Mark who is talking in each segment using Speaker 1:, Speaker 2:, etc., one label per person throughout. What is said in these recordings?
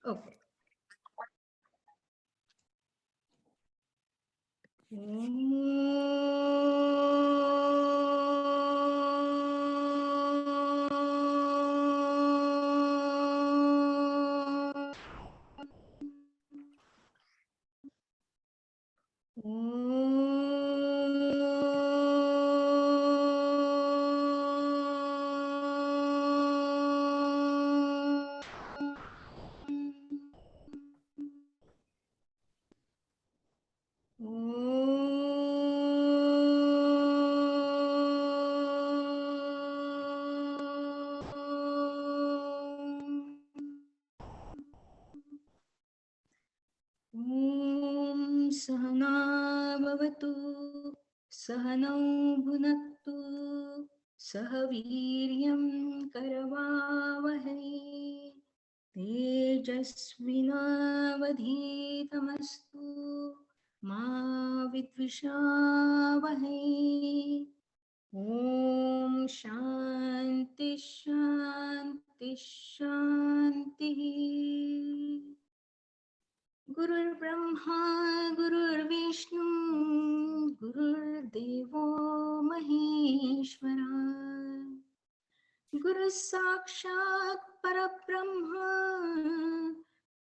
Speaker 1: Okay. सहना भवतु सहनौ भुनक्तु सह वीर्यं करवावहै तेजस्विनावधीतमस्तु मा विद्विषावहै. ओम शांति शांति शांति. गुरुर्ब्रह्मा गुरुर्विष्णु गुरुर्देवो महेश्वरा गुरु साक्षात् परब्रह्म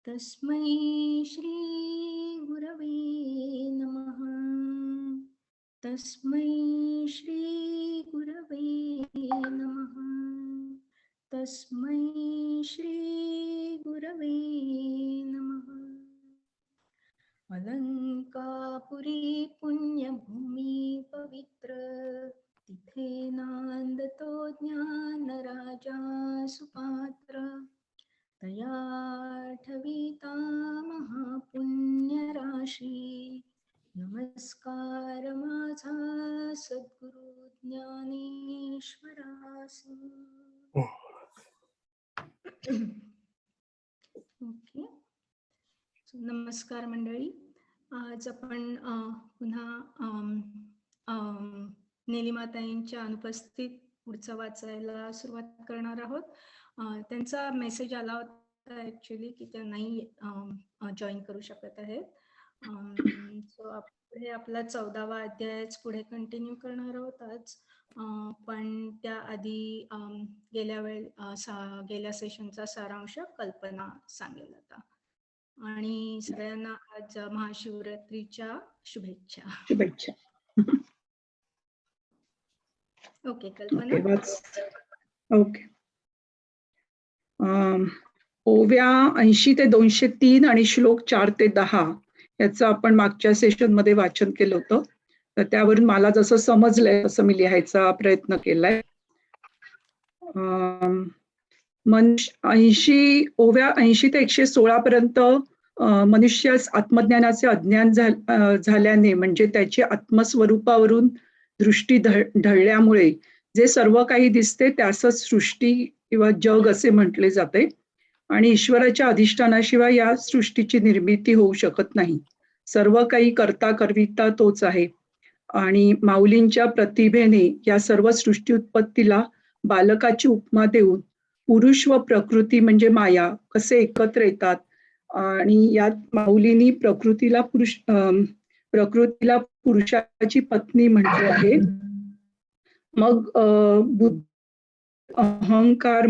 Speaker 1: तस्मै श्री गुरवे नमः. तस्मै श्री गुरवे नमः. तस्मै श्री गुरवे नमः. अलंकापुरी पुण्यभूमी पवित्र तिथे नांदतो ज्ञानराजा सुपात्र तया ठविता महापुण्यराशी. नमस्कार माझा सद्गुरु ज्ञानेश्वरास. ओके. नमस्कार मंडळी. आज आपण पुन्हा नेलिमाताईंच्या अनुपस्थित पुढचं वाचायला सुरुवात करणार आहोत. त्यांचा मेसेज आला होता ऍक्च्युली की त्या नाही जॉईन करू शकत आहेत. सो पुढे आपला 14वा अध्यायच पुढे कंटिन्यू करणार आहोत आज. पण त्याआधी गेल्या सेशनचा सारांश कल्पना सांगेल आता. आणि सगळ्यांना आज महाशिवरात्रीच्या शुभेच्छा.
Speaker 2: शुभेच्छा.
Speaker 1: ओके कल्पना.
Speaker 2: ओके. ओव्या 80 ते 203 आणि श्लोक 4 ते 10 याचं आपण मागच्या सेशन मध्ये वाचन केलं होतं. तर त्यावरून मला जसं समजलंय तसं मी लिहायचा प्रयत्न केलाय. ओव्या 80 ते 116 पर्यंत मनुष्यास आत्मज्ञानाचे अज्ञान झाल्याने म्हणजे त्याची आत्मस्वरूपावरून दृष्टी ढळल्यामुळे जे सर्व काही दिसते त्यासच सृष्टी किंवा जग असे म्हटले जाते. आणि ईश्वराच्या अधिष्ठानाशिवाय या सृष्टीची निर्मिती होऊ शकत नाही. सर्व काही करता करविता तोच आहे. आणि माऊलींच्या प्रतिभेने या सर्व सृष्टी उत्पत्तीला बालकाची उपमा देऊन पुरुष व प्रकृती म्हणजे माया कसे एकत्र येतात आणि यात माऊलींनी प्रकृतीला पुरुषाची पत्नी म्हटले आहे. मग बुद्ध अहंकार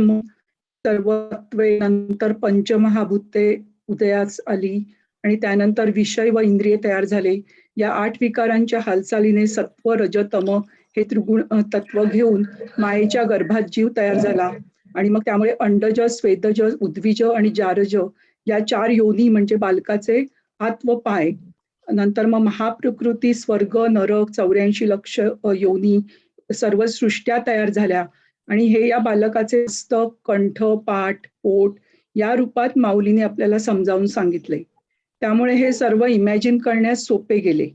Speaker 2: सर्वत्वे नंतर पंचमहाभूते उदयास आली आणि त्यानंतर विषय व इंद्रिय तयार झाले. या 8 विकारांच्या हालचालीने सत्व रज तम हे त्रिगुण तत्व घेऊन मायेच्या गर्भात जीव तयार झाला आणि मग त्यामुळे अंडज स्वेदज उद्विज आणि जारज या 4 योनी म्हणजे बालकाचे हात व पाय. नंतर मग महाप्रकृती स्वर्ग नरक 84 लक्ष योनी सर्व सृष्ट्या तयार झाल्या आणि हे या बालकाचे मस्तक कंठ पाठ पोट या रूपात माऊलीने आपल्याला समजावून सांगितले. त्यामुळे हे सर्व इमॅजिन करण्यास सोपे गेले.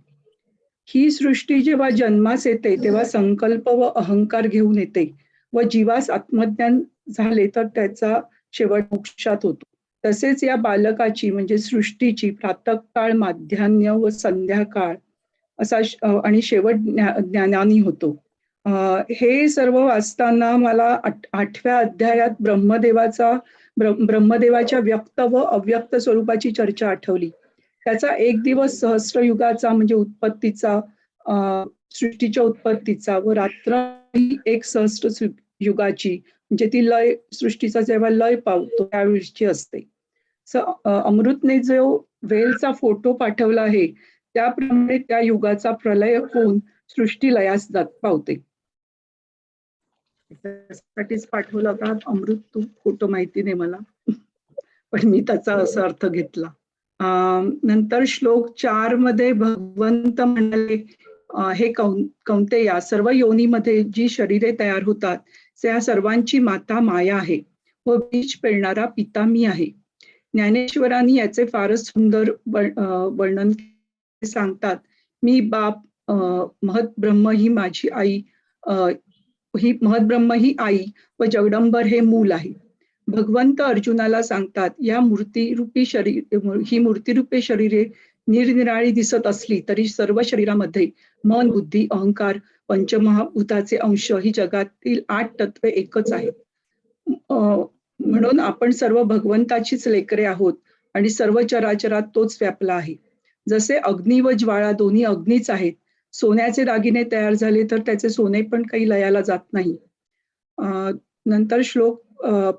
Speaker 2: ही सृष्टी जेव्हा जन्मास येते तेव्हा संकल्प व अहंकार घेऊन येते व जीवास आत्मज्ञान झाले तर त्याचा शेवट मोक्षात होतो. तसेच या बालकाची म्हणजे सृष्टीची प्रातःकाळ माध्यान्ह व संध्याकाळ असा आणि शेवट ज्ञानानी होतो. हे सर्व वाचताना मला 8व्या अध्यायात ब्रह्मदेवाचा ब्रह्मदेवाच्या व्यक्त व अव्यक्त स्वरूपाची चर्चा आठवली. त्याचा एक दिवस सहस्रयुगाचा म्हणजे उत्पत्तीचा, सृष्टीच्या उत्पत्तीचा, व रात्र ही एक सहस्र युगाची म्हणजे ती लय, सृष्टीचा जेव्हा लय पावतो त्यावेळीची असते. अमृतने जो वेलचा फोटो पाठवला आहे त्याप्रमाणे त्या युगाचा प्रलय होऊन सृष्टी लयास पावते. त्यासाठीच पाठवला का अमृत, तू फोटो माहिती नाही मला, पण मी त्याचा असा अर्थ घेतला. नंतर श्लोक 4 मध्ये भगवंत म्हणाले, हे कौंतेया, सर्व योनीमध्ये जी शरीरे तयार होतात त्या सर्वांची माता माया आहे व बीज पेरणारा पिता मी आहे. ज्ञानेश्वरांनी याचे फारच सुंदर वर्णन सांगतात. मी बाप, महत ब्रह्म ही माझी आई, ही महत ब्रह्म ही आई व जगदंबर हे मूल आहे. भगवंत अर्जुनाला सांगतात, या मूर्तिरूपी ही मूर्तिरूपी शरीरे निरनिराळी दिसत असली तरी सर्व शरीरामध्ये मन, बुद्धी, अहंकार, पंचमहाभूताचे अंश ही जगातील 8 तत्वे एकच आहेत. म्हणून आपण सर्व भगवंताचीच लेकरे आहोत आणि सर्व चराचरात तोच व्यापला आहे. जसे अग्नी व ज्वाळा दोन्ही अग्नीच आहेत. सोन्याचे दागिने तयार झाले तर त्याचे सोने पण काही लयाला जात नाही. नंतर श्लोक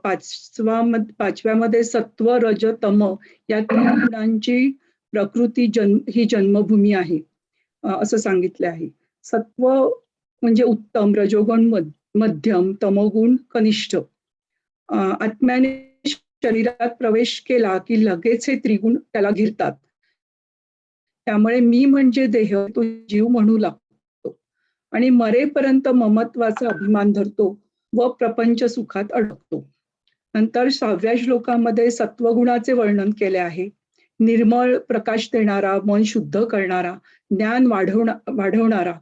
Speaker 2: 5व्यामध्ये सत्व, रज, तम या 3 गुणांची प्रकृती ही जन्मभूमी आहे असं सांगितले आहे. सत्व म्हणजे उत्तम, रजोगुण मध्यम, तमोगुण कनिष्ठ. आत्म्याने शरीरात प्रवेश केला की लगेच हे त्रिगुण त्याला घेरतात. त्यामुळे मी म्हणजे देह तो जीव म्हणू लागतो आणि मरेपर्यंत ममत्वाचा अभिमान धरतो व प्रपंच सुखात अडकतो. नंतर 6व्या श्लोकामध्ये सत्वगुणाचे वर्णन केले आहे. निर्मळ प्रकाश देणारा, मन शुद्ध करणारा, ज्ञान वाढवणारा,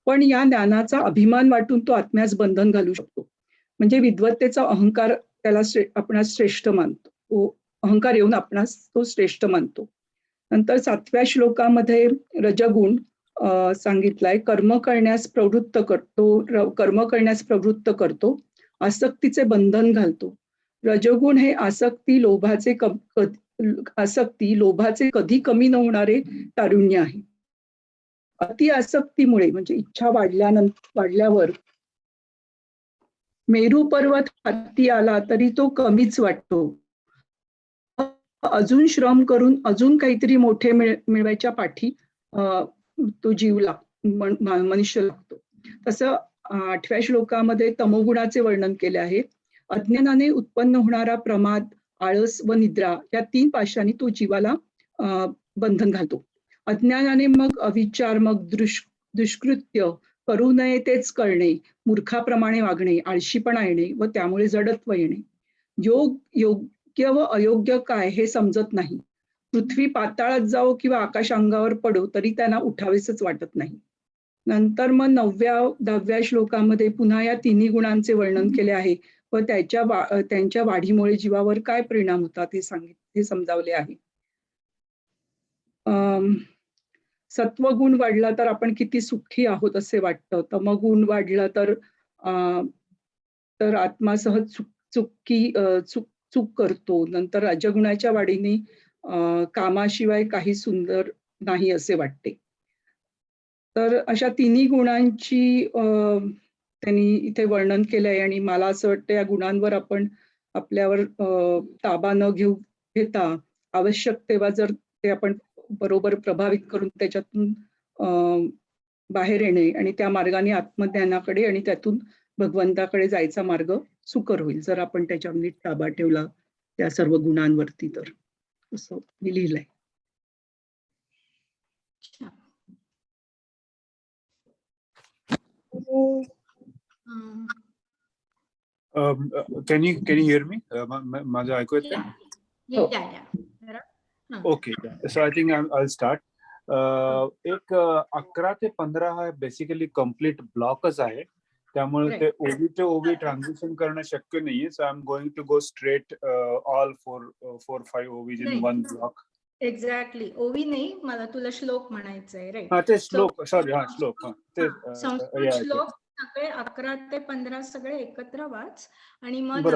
Speaker 2: पण या ज्ञानाचा अभिमान वाटून तो आत्म्यास बंधन घालू शकतो. म्हणजे विद्वत्तेचा अहंकार त्याला आपणास श्रेष्ठ मानतो, अहंकार येऊन आपणास तो श्रेष्ठ मानतो. नंतर 7व्या श्लोकामध्ये रजगुण सांगितलाय. कर्म करण्यास प्रवृत्त करतो, आसक्तीचे बंधन घालतो. रजोगुण हे आसक्ती लोभाचे कधी कमी न होणारे तारुण्य आहे. अति आसक्तीमुळे म्हणजे इच्छा वाढल्यावर मेरू पर्वत हाती आला तरी तो कमीच वाटतो. अजून श्रम करून अजून काहीतरी मोठे मिळवायच्या पाठी तो मनुष्य लागतो. तसं 8व्या श्लोकामध्ये तमोगुणाचे वर्णन केले आहे. अज्ञानाने उत्पन्न होणारा प्रमाद, आळस व निद्रा या 3 पाशांनी तो जीवाला बंधन घालतो. अज्ञानाने मग अविचार, मग दुष्कृत्य, करू नये तेच करणे, मूर्खाप्रमाणे वागणे, आळशीपणा येणे व त्यामुळे जडत्व येणे. योग्य व अयोग्य काय हे समजत नाही. पृथ्वी पाताळात जाओ किंवा आकाश अंगावर पडो तरी त्यांना उठावेसच वाटत नाही. नंतर मग 10व्या श्लोकामध्ये पुन्हा या 3 गुणांचे वर्णन केले आहे व त्यांच्या वाढीमुळे जीवावर काय परिणाम होतात हे समजावले आहे. सत्वगुण वाढला तर आपण किती सुखी आहोत असे वाटतं. तमगुण वाढला तर आत्मा सहज चूक करतो. नंतर रजगुणाच्या वाढीने कामाशिवाय काही सुंदर नाही असे वाटते. तर अशा 3 गुणांची त्यांनी इथे वर्णन केलंय आणि मला असं वाटतं या गुणांवर आपण आपल्यावर ताबा न घेता आवश्यक तेव्हा जर ते आपण बरोबर प्रभावित करून त्याच्यातून बाहेर येणे आणि त्या मार्गाने आत्मज्ञानाकडे आणि त्यातून भगवंताकडे जायचा मार्ग सुकर होईल जर आपण त्याच्यावर नीट ताबा ठेवला त्या सर्व गुणांवरती. तर असं मी लिहिलंय.
Speaker 3: Can you hear me? माझं ऐकू येतंय? Okay, so I think I'll start. एक 11 ते 15 हा बेसिकली कम्प्लीट ब्लॉकच आहे. त्यामुळे ते ओबी ते ओबी ट्रान्झिशन करणं शक्य नाहीये. So I am going to go straight all 4-5 OBs in one block.
Speaker 1: Exactly, ओवी नाही, मला तुला श्लोक म्हणायचंय. राईट,
Speaker 3: हा ते श्लोक, सॉरी, हा श्लोक, हा ते
Speaker 1: संस्कृत श्लोक सगळे 11 ते 15 सगळे एकत्र वाच आणि मग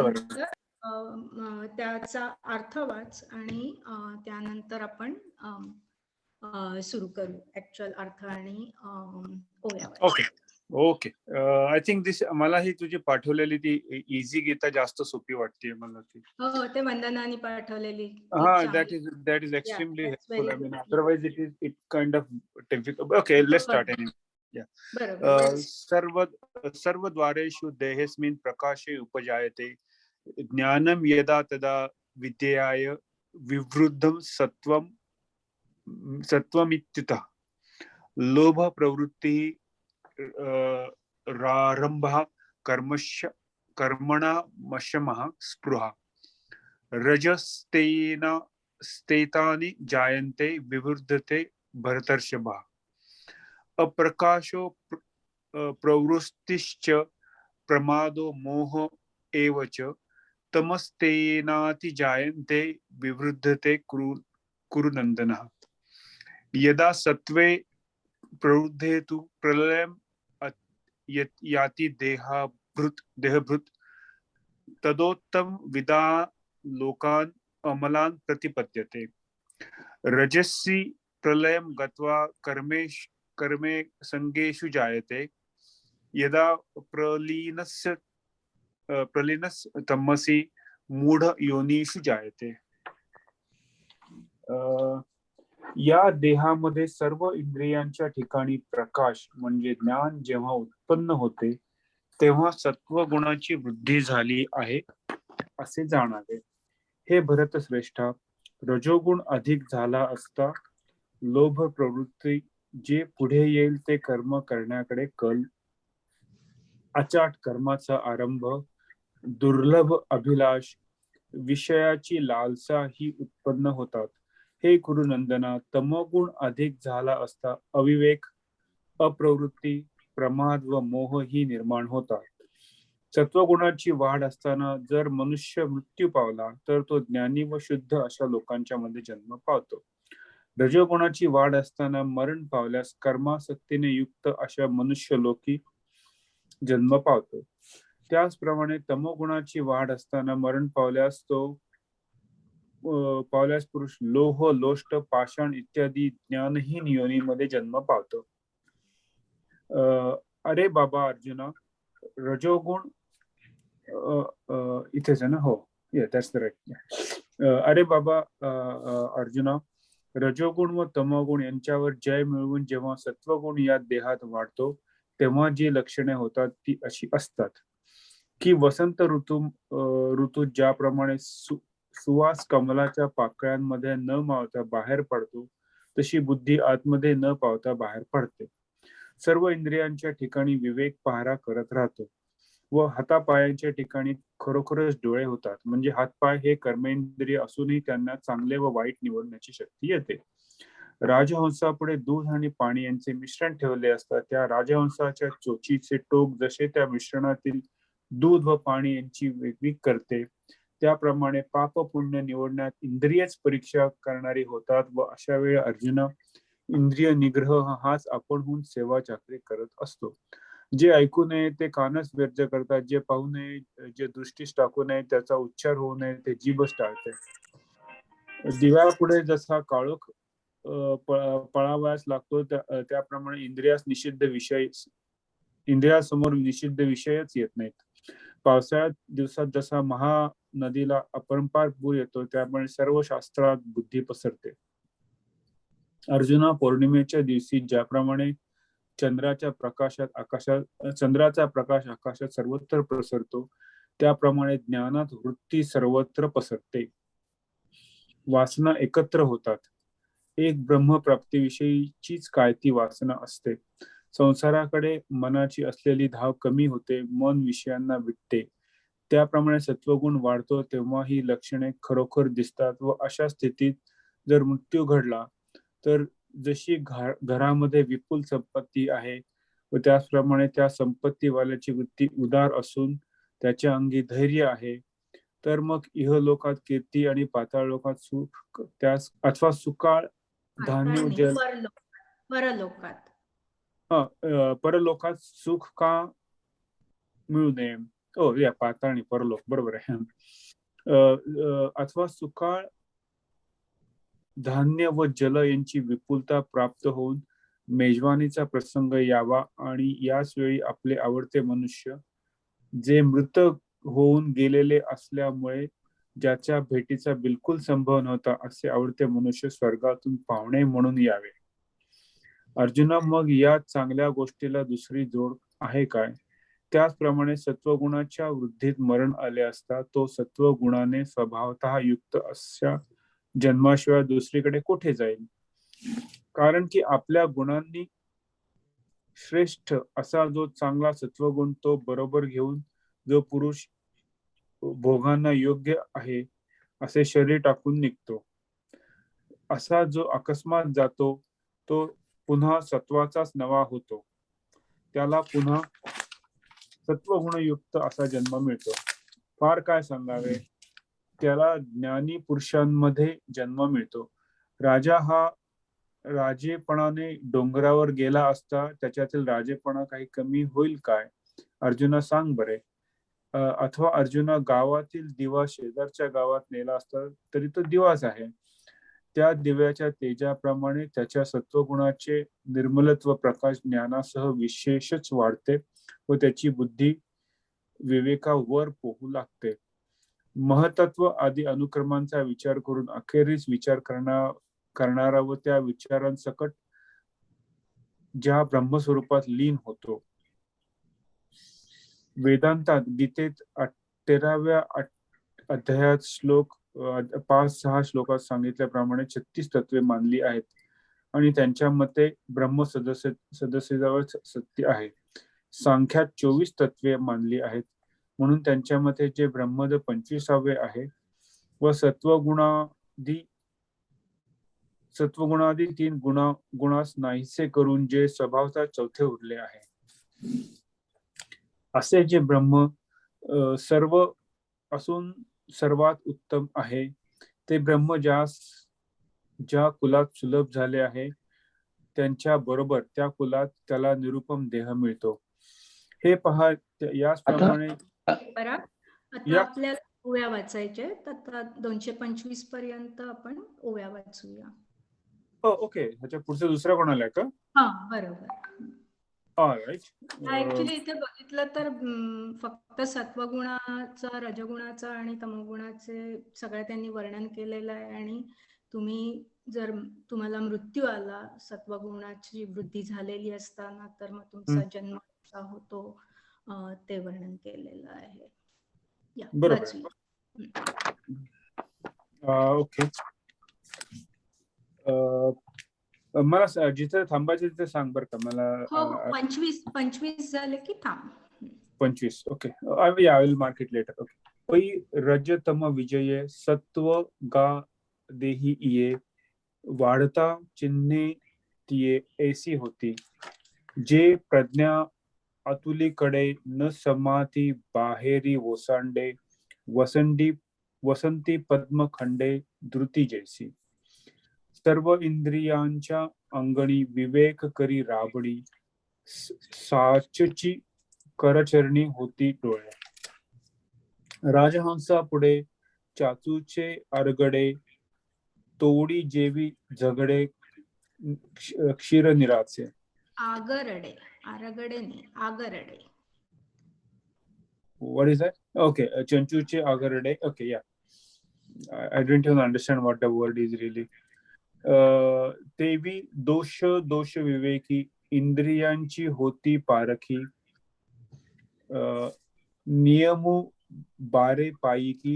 Speaker 1: त्याचा अर्थ वाच आणि त्यानंतर आपण सुरू करू ऍक्च्युअल अर्थ आणि ओव्या वाच.
Speaker 3: Okay okay. I think this मला ही तुझी पाठवलेली ती इझी गीता जास्त सोपी वाटते मला ती.
Speaker 1: हो, ते वंदनाने पाठवलेली.
Speaker 3: हा, that is extremely helpful. I mean, otherwise it kind of difficult. Okay, let's start anyway. Yeah. सर्व द्वारेषु देहेस्मिन् प्रकाशे उपजायते ज्ञानं यदा तदा विद्याय विवृद्धं सत्वमित्युतः लोभ प्रवृत्ति रारंभः कर्मणा मशमः स्पृहा रजस्तेतानि जायन्ते विवृद्धते भरतर्षभः अप्रकाशो प्रवृत्तिश्च प्रमादो मोह एव च तमस्तेनाति जायन्ते विवृद्धते कुरुनन्दनः यदा सत्वे प्रवृद्धे तु प्रलयम् याति देहभृत् तदोत्तम विदा लोकान् अमलान् प्रतिपद्यते रजसी प्रलयं गत्वा कर्मे संगेषु जायते यदा प्रलीनस् तमसि मूढ योनिषु जायते. या देहामध्ये सर्व इंद्रियांच्या ठिकाणी प्रकाश म्हणजे ज्ञान जेव्हा उत्पन्न होते तेव्हा सत्व गुणाची वृद्धी झाली आहे असे जाणावे. हे भरतश्रेष्ठा, रजोगुण अधिक झाला असता लोभ प्रवृत्ती जे पुढे येईल ते कर्म करण्याकडे कल, अचाट कर्माचा आरंभ, दुर्लभ अभिलाष, विषयाची लालसा ही उत्पन्न होतात. हे कुरुनंदना, तमोगुण अधिक झाला असता अविवेक, अप्रवृत्ती, प्रमाद व मोह ही निर्माण होतात. सत्वगुणाची वाढ असताना जर मनुष्य मृत्यू पावला तर तो ज्ञानी व शुद्ध अशा लोकांच्या मध्ये जन्म पावतो. रजोगुणाची वाढ असताना मरण पावल्यास कर्मासक्तीने युक्त अशा मनुष्य लोकी जन्म पावतो. त्याचप्रमाणे तमोगुणाची वाढ असताना मरण पावल्यास पुरुष लोह, लोष्ट, पाषाण इत्यादी ज्ञानहीन योनीमध्ये जन्म पावतो. अरे बाबा अर्जुना, रजोगुण इथेच आहे ना? हो, that's right. अरे बाबा अर्जुना, रजोगुण व तमोगुण यांच्यावर जय मिळवून जेव्हा सत्वगुण या देहात वाढतो तेव्हा जी लक्षणे होतात ती अशी असतात की वसंत ऋतूत ज्याप्रमाणे सुवास कमलाच्या पाकळ्यांमध्ये न मावता बाहेर पडतो तशी बुद्धी आतमध्ये न पावता बाहेर पडते. सर्व इंद्रियांच्या ठिकाणी विवेक पहारा करत राहतो व हातापायांच्या ठिकाणी खरोखरच डोळे होतात. म्हणजे हातपाय हे कर्मेंद्रिय असूनही त्यांना चांगले व वाईट निवडण्याची शक्ती येते. राजहंसापुढे दूध आणि पाणी यांचे मिश्रण ठेवले असता त्या राजहंसाच्या चोचीचे टोक जसे त्या मिश्रणातील दूध व पाणी यांची वेगळी करते त्याप्रमाणे पाप पुण्य निवडण्यात इंद्रियच परीक्षा करणारी होतात. व अशा वेळी अर्जुना, इंद्रिय निग्रह हाच आपणहून सेवा चाकरी करत असतो. जे ऐकू नये ते कानच व्यर्थ करतात, जे पाहू नये, जे दृष्टीस टाकू नये, त्याचा उच्चार होऊ नये ते जीभच टाळते. दिव्यापुढे जसा काळोख पळावयास लागतो त्याप्रमाणे इंद्रियासमोर निषिद्ध विषयच येत नाहीत. पावसाळ्यात दिवसात जसा महानदीला अपरंपार पूर येतो त्यामुळे सर्व शास्त्रात बुद्धी पसरते. अर्जुना, पौर्णिमेच्या दिवशी ज्याप्रमाणे चंद्राचा प्रकाश आकाशात सर्वत्र पसरतो त्याप्रमाणे ज्ञानात वृत्ती सर्वत्र पसरते. वासना एकत्र होतात. एक ब्रह्मप्राप्तीविषयीचीच काय ती वासना असते. संसाराकडे मनाची असलेली धाव कमी होते, मन विषयांना विटते. त्याप्रमाणे सत्वगुण वाढतो तेव्हा ही लक्षणे खरोखर दिसतात व अशा स्थितीत जर मृत्यू घडला तर जशी घरामध्ये विपुल संपत्ती आहे व त्याचप्रमाणे त्या संपत्तीवाल्याची वृत्ती उदार असून त्याच्या अंगी धैर्य आहे तर मग इहलोकात कीर्ती आणि पाताळ लोकात सुख त्यास अथवा सुकाळ धान्य जल परलोकात सुख का मिळू नये. पाताळ आणि परलोक बरोबर आहे. अथवा सुकाळ धान्य व जल यांची विपुलता प्राप्त होऊन मेजवानीचा प्रसंग यावा आणि याच वेळी आपले आवडते मनुष्य जे मृत होऊन गेलेले असल्यामुळे ज्याच्या भेटीचा बिलकुल संभव नव्हता असे आवडते मनुष्य स्वर्गातून पाहुणे म्हणून यावे. अर्जुना, मग या चांगल्या गोष्टीला दुसरी जोड आहे काय? त्याचप्रमाणे सत्वगुणाच्या वृद्धीत मरण आले असता तो सत्वगुणाने स्वभावतः युक्त अशा जन्माशिवाय दुसरीकडे कुठे जाईल? कारण की आपल्या गुणांनी श्रेष्ठ असा जो चांगला सत्वगुण तो बरोबर घेऊन जो पुरुष भोगांना योग्य आहे असे शरीर टाकून निघतो, असा जो अकस्मात जातो तो पुन्हा सत्वाचाच नवा होतो. त्याला पुन्हा सत्वगुणयुक्त असा जन्म मिळतो. फार काय सांगावे, त्याला ज्ञानी पुरुषांमध्ये जन्म मिळतो. राजा हा राजेपणाने डोंगरावर गेला असता त्याच्यातील राजेपणा काही कमी होईल काय? अर्जुना, सांग बरे. अथवा अर्जुना, गावातील दिवा शेजारच्या गावात नेला असता तरी तो दिवाच आहे. त्या दिव्याच्या तेजाप्रमाणे त्याच्या सत्वगुणाचे निर्मलत्व प्रकाश ज्ञानासह विशेषच वाढते व त्याची बुद्धी विवेकावर पोहू लागते. महतत्व आदी अनुक्रमांचा विचार करून अखेरीस विचार करणारा व त्या विचारांसकट ज्या ब्रह्मस्वरूपात लीन होतो. वेदांतात गीतेत 13व्या अध्यायात श्लोक 5-6 श्लोकात सांगितल्याप्रमाणे 36 तत्वे मानली आहेत आणि त्यांच्या मते ब्रह्म सदस्यजवळ सत्य आहे. सांख्यात 24 तत्वे मानली आहेत म्हणून त्यांच्या मते जे ब्रह्मद 25वे आहे व सत्वगुणादी 3 गुणास नाहीसे करून जे स्वभावता चौथे उरले आहे. असे जे ब्रह्म सर्व असून सर्वात उत्तम आहे ते ब्रह्म ज्या कुलात सुलभ झाले आहे त्यांच्या बरोबर त्या कुलात त्याला निरुपम देह मिळतो. हे पहा, याचप्रमाणे
Speaker 1: आता आपल्याला ओव्या वाचायचे, तर 225 पर्यंत आपण ओव्या वाचूया.
Speaker 3: ओके, ह्याच्या पुढचं दुसरा कोणाला आहे का?
Speaker 1: हा, बरोबर.
Speaker 3: ऍक्च्युली
Speaker 1: इथे बघितलं तर फक्त सत्वगुणाचा, रजगुणाचा आणि तमोगुणाचे सगळं त्यांनी वर्णन केलेलं आहे. आणि जर तुम्हाला मृत्यू आला सत्वगुणाची वृद्धी झालेली असताना तर मग तुमचा जन्म कसा होतो ते वर्णन केलेलं आहे.
Speaker 3: बरोबर. ओके, मला जिथे थांबायचे तिथे सांग बरं का मला.
Speaker 1: 25 झाले की थांब.
Speaker 3: 25. Okay, I will mark it later. Okay. पै रजतम विजये सत्व गा देही ये वाढता चिन्हे तिये ऐसी होती. जे प्रज्ञा अतुलीकडे न समाती बाहेरी ओसांडे वसंती पद्मखंडे धृती जैसी. सर्व इंद्रियांच्या अंगणी विवेक करी राबडी साचची करचरणी होती डोळे. राजहंसा पुढे चाचूचे आरगडे तोडी जेवी झगडे क्षीरनिराचे.
Speaker 1: आगरडे, आरगडे नाही, आगरडे.
Speaker 3: What is that? Okay, चंचूचे आगरडे. Okay, yeah. I didn't even understand what the word is really. तेवी दोष विवेकी इंद्रियांची होती पारखी नियमू बारे पायिकी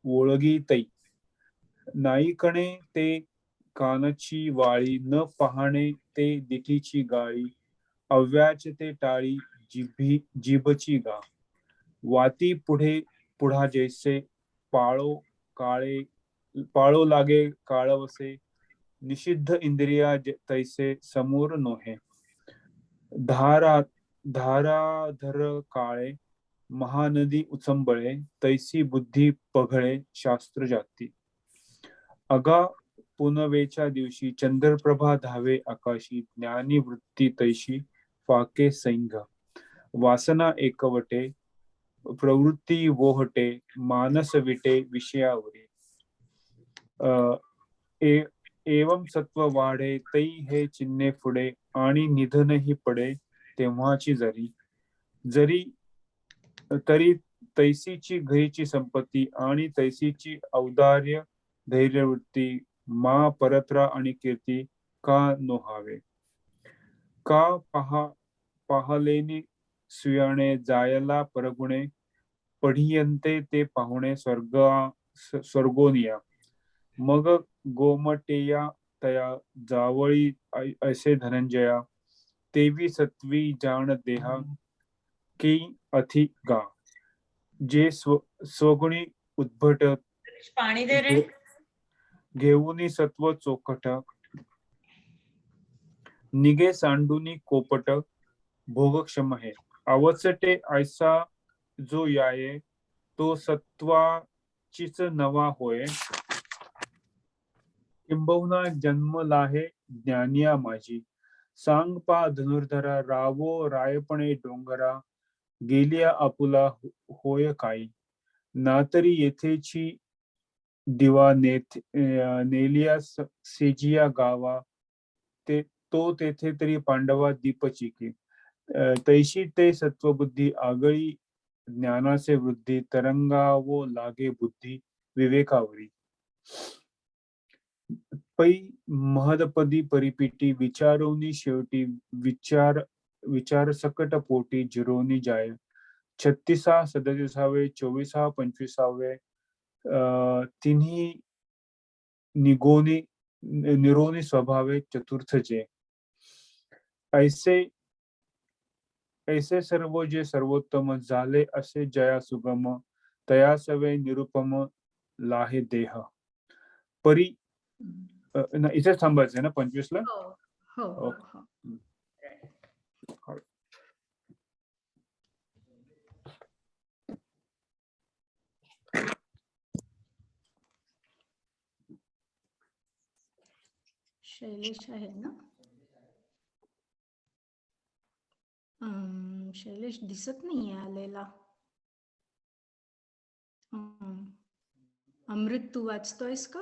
Speaker 3: ओळगी तै. नाईकणे ते कानची वाळी न पाहणे ते दिठीची गाळी अव्याच ते टाळी जिभची गा. वाती पुढा जैसे पाळो लागे काळवसे निषिद्ध इंद्रिया तैसे समोर नोहे. धाराधर काळे महानदी उचंबळे तैसी बुद्धी पघळे शास्त्र जाती. अगा पुनवेच्या दिवशी चंद्रप्रभा धावे आकाशी ज्ञानी वृत्ती तैशी फाके सैंघ. वासना एकवटे प्रवृत्ती वोहटे मानस विटे विषयावरी. एवं सत्व वाढे तै हे चिन्हे पुढे आणि निधनही पडे तेव्हाची जरी जरी तरी तैसीची घरीची संपत्ती आणि तैसीची औदार्य धैर्यवृत्ती मा परत्रा आणि कीर्ती का नोहावे. का पाहलेनी सुयाणे जायला परगुणे पढियंते ते पाहुणे स्वर्गोनिया. मग गोमटेया तया जावळी ऐसे धनंजया तेवी सत्वी जाण देहा की अथि गा. जे स्वगुणी उद्भट
Speaker 4: पाणी दे रे.
Speaker 3: घेऊनी सत्व चोखट निगे सांडूनी कोपट भोगक्षम है. अवचटे ऐसा जो याये तो सत्वाचीच नवा होय. किंबहुना जन्मला है ज्ञानिया माझी. सांग पा धनुर्धरा रावो रायपणे डोंगरा गेलिया आपुला होय काही. नातरी येथेची दिवा नेलिया सेजिया गावा ते तो तेथे तरी पांडवा दीपचिकी. तैशी ते सत्वबुद्धी आगळी ज्ञानाचे वृद्धी तरंगावो लागे बुद्धी विवेकावरी. पै महदपदी परिपीटी विचारोनी शेवटी विचार सकट पोटी जिरोनी जाय. 36 37 24 25 तिन्ही निरोनी स्वभावे चतुर्थ जे. ऐसे सर्व जे सर्वोत्तम झाले असे जया सुगम तया सवे निरुपम लाहे देह. परी इथे थांबायचंय ना 25 ला.
Speaker 1: हो हो हो. शैलेश आहे ना. शैलेश दिसत नाहीये आलेला. अमृत तू वाचतोयस का?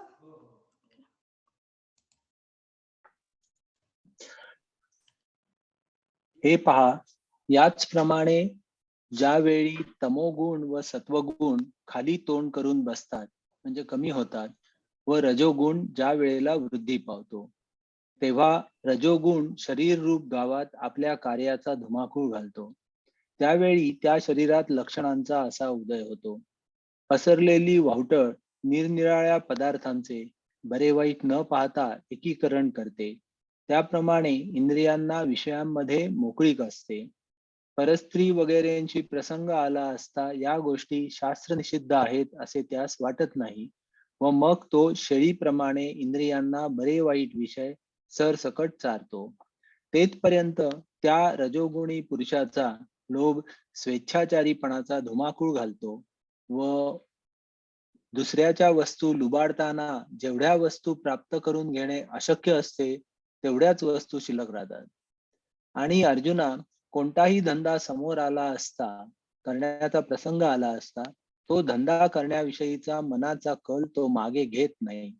Speaker 5: हे पहा, याचप्रमाणे ज्यावेळी तमोगुण व सत्वगुण खाली तोंड करून बसतात म्हणजे कमी होतात व रजोगुण ज्या वेळेला वृद्धी पावतो तेव्हा रजोगुण शरीर रूप गावात आपल्या कार्याचा धुमाकूळ घालतो. त्यावेळी त्या शरीरात लक्षणांचा असा उदय होतो. पसरलेली वाहुटळ निरनिराळ्या पदार्थांचे बरे वाईट न पाहता एकीकरण करते. त्याप्रमाणे इंद्रियांना विषयांमध्ये मोकळीक असते. परस्त्री वगैरेंची प्रसंग आला असता या गोष्टी शास्त्र निषिद्ध आहेत असे त्यास वाटत नाही व मग तो शेळीप्रमाणे इंद्रियांना बरे वाईट विषय सरसकट चारतो. तेथपर्यंत त्या रजोगुणी पुरुषाचा लोभ स्वेच्छाचारीपणाचा धुमाकूळ घालतो व दुसऱ्याच्या वस्तू लुबाडताना जेवढ्या वस्तू प्राप्त करून घेणे अशक्य असते तेवढ्याच वस्तू शिल्लक राहतात. आणि अर्जुना, कोणताही धंदा समोर आला असता करण्याचा प्रसंग आला असता तो धंदा करण्याविषयीचा मनाचा कल तो मागे घेत नाही.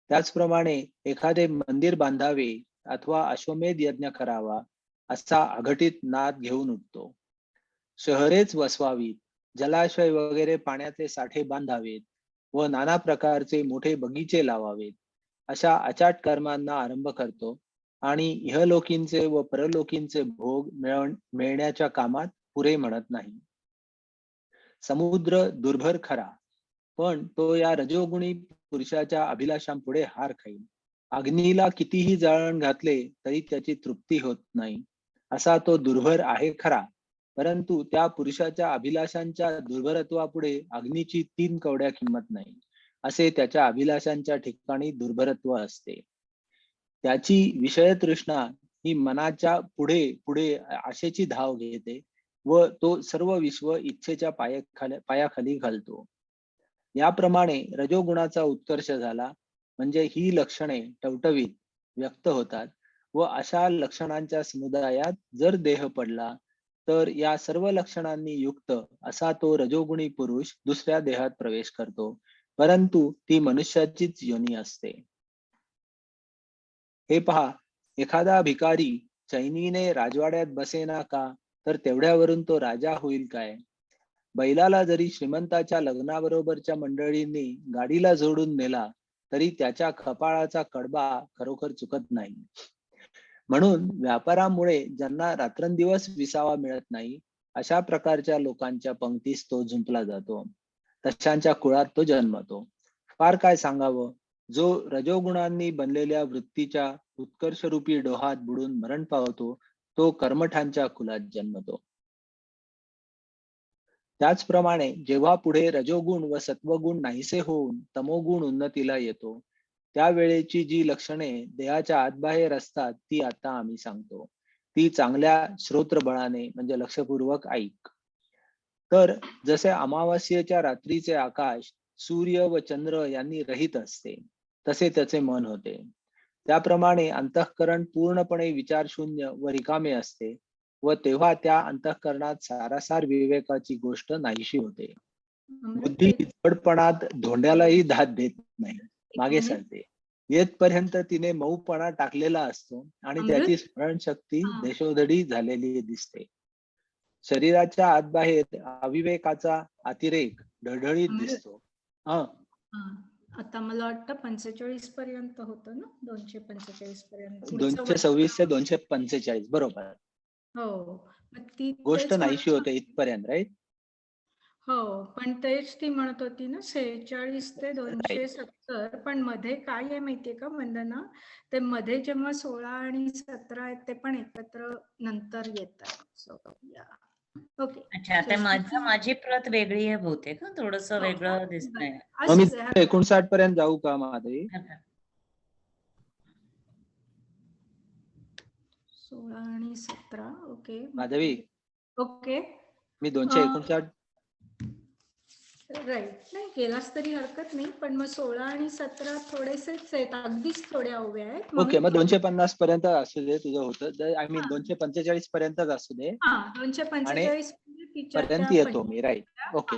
Speaker 5: त्याचप्रमाणे एखादे मंदिर बांधावे अथवा अश्वमेध यज्ञ करावा असा अघटित नाद घेऊन उठतो. शहरेच वसवावीत, जलाशय वगैरे पाण्याचे साठे बांधावेत व नाना प्रकारचे मोठे बगीचे लावावेत अशा अचाट कर्मांना आरंभ करतो आणि इहलोकींचे व परलोकींचे भोग मिळण्याच्या कामात पुरे म्हणत नाही. समुद्र दुर्भर खरा, पण तो या रजोगुणी पुरुषाच्या अभिलाषांपुढे हार खाईल. अग्नीला कितीही जाळण घातले तरी त्याची तृप्ती होत नाही. असा तो दुर्भर आहे खरा, परंतु त्या पुरुषाच्या अभिलाषांच्या दुर्भरत्वापुढे अग्नीची 3 कवड्या किंमत नाही. असे त्याच्या अभिलाषांच्या ठिकाणी दुर्भरत्व असते. त्याची विषय तृष्णा ही मनाच्या पुढे पुढे आशेची धाव घेते व तो सर्व विश्व इच्छेच्या पायाखाली घालतो. याप्रमाणे रजोगुणाचा उत्कर्ष झाला म्हणजे ही लक्षणे टवटवीत व्यक्त होतात व अशा लक्षणांच्या समुदायात जर देह पडला तर या सर्व लक्षणांनी युक्त असा तो रजोगुणी पुरुष दुसऱ्या देहात प्रवेश करतो, परंतु ती मनुष्याचीच योनी असते. हे पहा, एखादा भिकारी चैनीने राजवाड्यात बसेना का, तर तेवढ्यावरून तो राजा होईल काय? बैलाला जरी श्रीमंताच्या लग्नाबरोबरच्या मंडळींनी गाडीला जोडून नेला तरी त्याच्या कपाळाचा कडबा खरोखर चुकत नाही. म्हणून व्यापारामुळे ज्यांना रात्रंदिवस विसावा मिळत नाही, अशा प्रकारच्या लोकांच्या पंक्तीस तो जुंपला जातो, तशांच्या कुळात तो जन्मतो. फार काय सांगावं, जो रजोगुणांनी बनलेल्या वृत्तीच्या उत्कर्षरूपी डोहात बुडून मरण पावतो, तो कर्मठांच्या कुलात जन्मतो. त्याचप्रमाणे जेव्हा पुढे रजोगुण व सत्वगुण नाहीसे होऊन तमोगुण उन्नतीला येतो, त्यावेळेची जी लक्षणे देहाच्या आतबाहेर असतात ती आता आम्ही सांगतो. ती चांगल्या श्रोत्र बळाने म्हणजे लक्षपूर्वक ऐक. तर जसे अमावास्येच्या रात्रीचे आकाश सूर्य व चंद्र यांनी रहित असते, तसे त्याचे मन होते. त्याप्रमाणे अंतःकरण पूर्णपणे विचारशून्य व रिकामे असते व तेव्हा त्या अंतःकरणात सारासार विवेकाची गोष्ट नाहीशी होते. बुद्धी जडपणात धोंड्यालाही दाद देत नाही, मागे सरते. येतपर्यंत तिने मऊपणा टाकलेला असतो आणि त्याची स्मरणशक्ती देशोधडी झालेली दिसते. शरीराच्या आतबाहेर अविवेकाचा अतिरेक ढळढळीत दिसतो.
Speaker 1: आता मला वाटतं 45 पर्यंत होतं ना, 245 पर्यंत
Speaker 5: 226 ते 245 बरोबर.
Speaker 1: हो, ती
Speaker 5: गोष्ट नाहीशी होते इथपर्यंत, राईट?
Speaker 1: हो, पण तेच ती म्हणत होती ना 46 ते 270. पण मध्ये काय आहे माहितीये का वंदना, ते मध्ये जेव्हा 16 आणि 17 आहेत ते पण एकत्र नंतर येतात. ओके.
Speaker 4: अच्छा, आता माझी प्रत वेगळी आहे बहुतेक, थोडस वेगळं दिसतंय.
Speaker 5: मी 59 पर्यंत जाऊ का माधवी?
Speaker 1: 16 आणि 17. ओके
Speaker 5: माधवी,
Speaker 1: ओके,
Speaker 5: मी 259
Speaker 1: राईट. नाही केलास तरी हरकत नाही, पण मग 16 आणि 17 थोडेसेच आहेत, अगदीच थोड्या उभ्या आहेत.
Speaker 5: ओके, मग 250 पर्यंत असू दे तुझं होतं. आय मीन 245 पर्यंतच असू दे.
Speaker 1: 245
Speaker 5: पर्यंत येतो मी, राईट? ओके.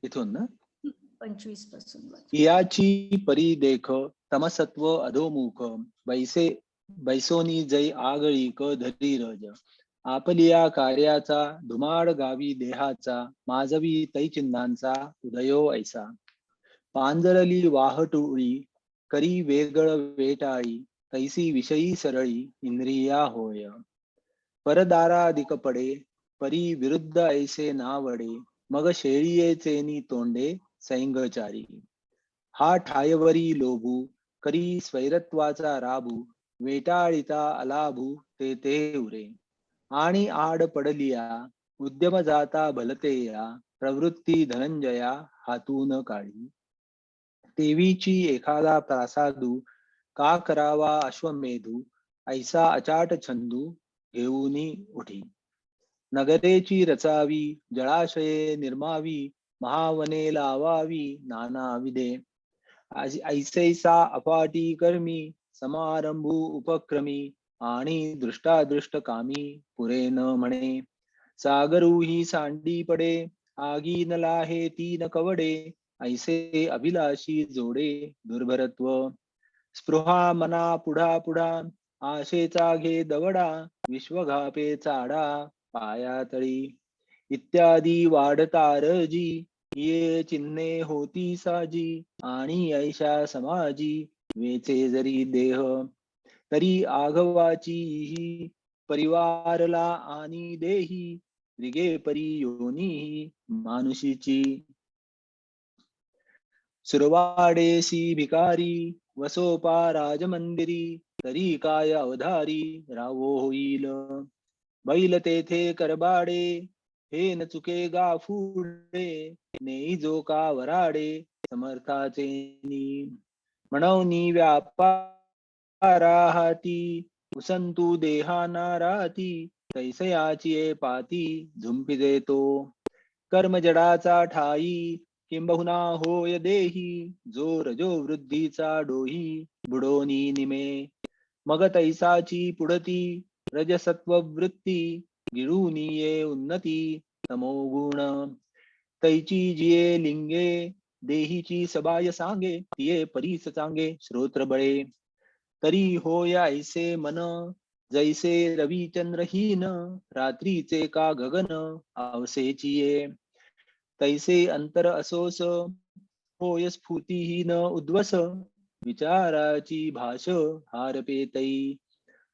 Speaker 5: इथून ना
Speaker 1: 25 पासून
Speaker 5: याची परी देख तमसत्व अधोमुख बैसोनी जै आगळी क धरी रज आपलिया कार्याचा धुमाड गावी देहाचा माजवी तैचिन्हांचा उदयो ऐसा पांजरली वाहटुळी करी वेगळ वेटाळी तैसी विषयी सरळी इंद्रिया होय परदाराधिक पडे परी विरुद्ध ऐसे नावडे मग शेळीयेचेनी तोंडे सैंगचारी हा ठायवरी लोभू करी स्वैरत्वाचा राबू वेटाळिता अलाभू ते ते उरे आणि आड पडलिया उद्यम जाता भलतेया प्रवृत्ती धनंजया हातून काढी देवीची एखादा प्रासादू का करावा अश्वमेधू ऐसा अचाट छंदू घेऊनी उठी नगरेची रचावी जळाशये निर्मावी महावने लावावी नाना विधे ऐसैसा अफाटी कर्मी समारंभू उपक्रमी आणि दृष्टादृष्ट कामी पुरे न म्हणे सागरू ही सांडी पडे आगी न लाहे ती न कवडे ऐसे अभिलाषी जोडे दुर्भरत्व स्पृहा मना पुढा पुढा आशेचा घे दवडा विश्वघापे चाडा पाया तळी इत्यादी वाढतारजी ये चिन्हे होती साजी आणि ऐशा समाजी वेचे जरी देह तरी आघवाची ही परिवारला आणि देही रिगे परी योनी मानुषीची सुरवाडेसी भिकारी वसोपा राजमंदिरी तरी काय अवधारी रावो होईल बैल तेथे करबाडे हे न चुके गाफुडे नेई जो का वराडे समर्थाचे म्हणवनी व्यापारा हाती उसंतू देहाना राती तैसयाची पाती झुंपी देतो कर्मजडाचा ठाई किंबहुना होय देही जो रजो वृद्धीचा डोही बुडोनी निमे मग तैसाची पुढती रजसत्व वृत्ती गिळूनी ये उन्नती तमोगुण तैची जिये लिंगे देहीची सबाय सांगे तिये परीस चांगे श्रोत्र बळे तरी होय ऐसे मन जैसे रविचंद्रहीन रात्रीचे का गगन आवसेची ये तैसे अंतर असोस होय स्फूर्तिहीन उद्वस विचाराची भाष हारपेतई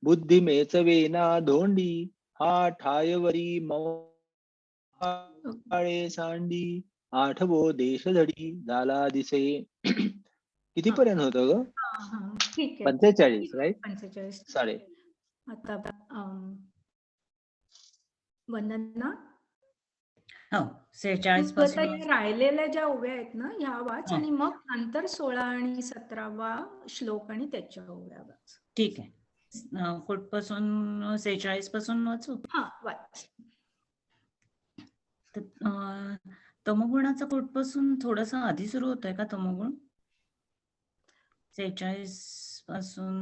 Speaker 5: बुद्धी मेचवेना धोंडी हा ठायवरी मवाळे सांडी आठवो देश धडी झाला दिसे कितीपर्यंत होतं ग
Speaker 1: ठीक आहे
Speaker 5: 45 राईट
Speaker 1: 45
Speaker 5: चालेल
Speaker 1: आता वंदना
Speaker 4: हो 46
Speaker 1: तू आता
Speaker 4: पासून
Speaker 1: या राहिलेल्या ज्या उभ्या आहेत ना ह्या वाच
Speaker 4: हा.
Speaker 1: आणि मग नंतर 16 आणि 17वा श्लोक आणि त्याच्या उभ्या वाच.
Speaker 4: ठीक आहे. कुठपासून 46 पासून वाचू.
Speaker 1: हा वाच.
Speaker 4: तमोगुणाचा कुठपासून थोडासा आधी सुरू होतोय का तमोगुण 46 पासून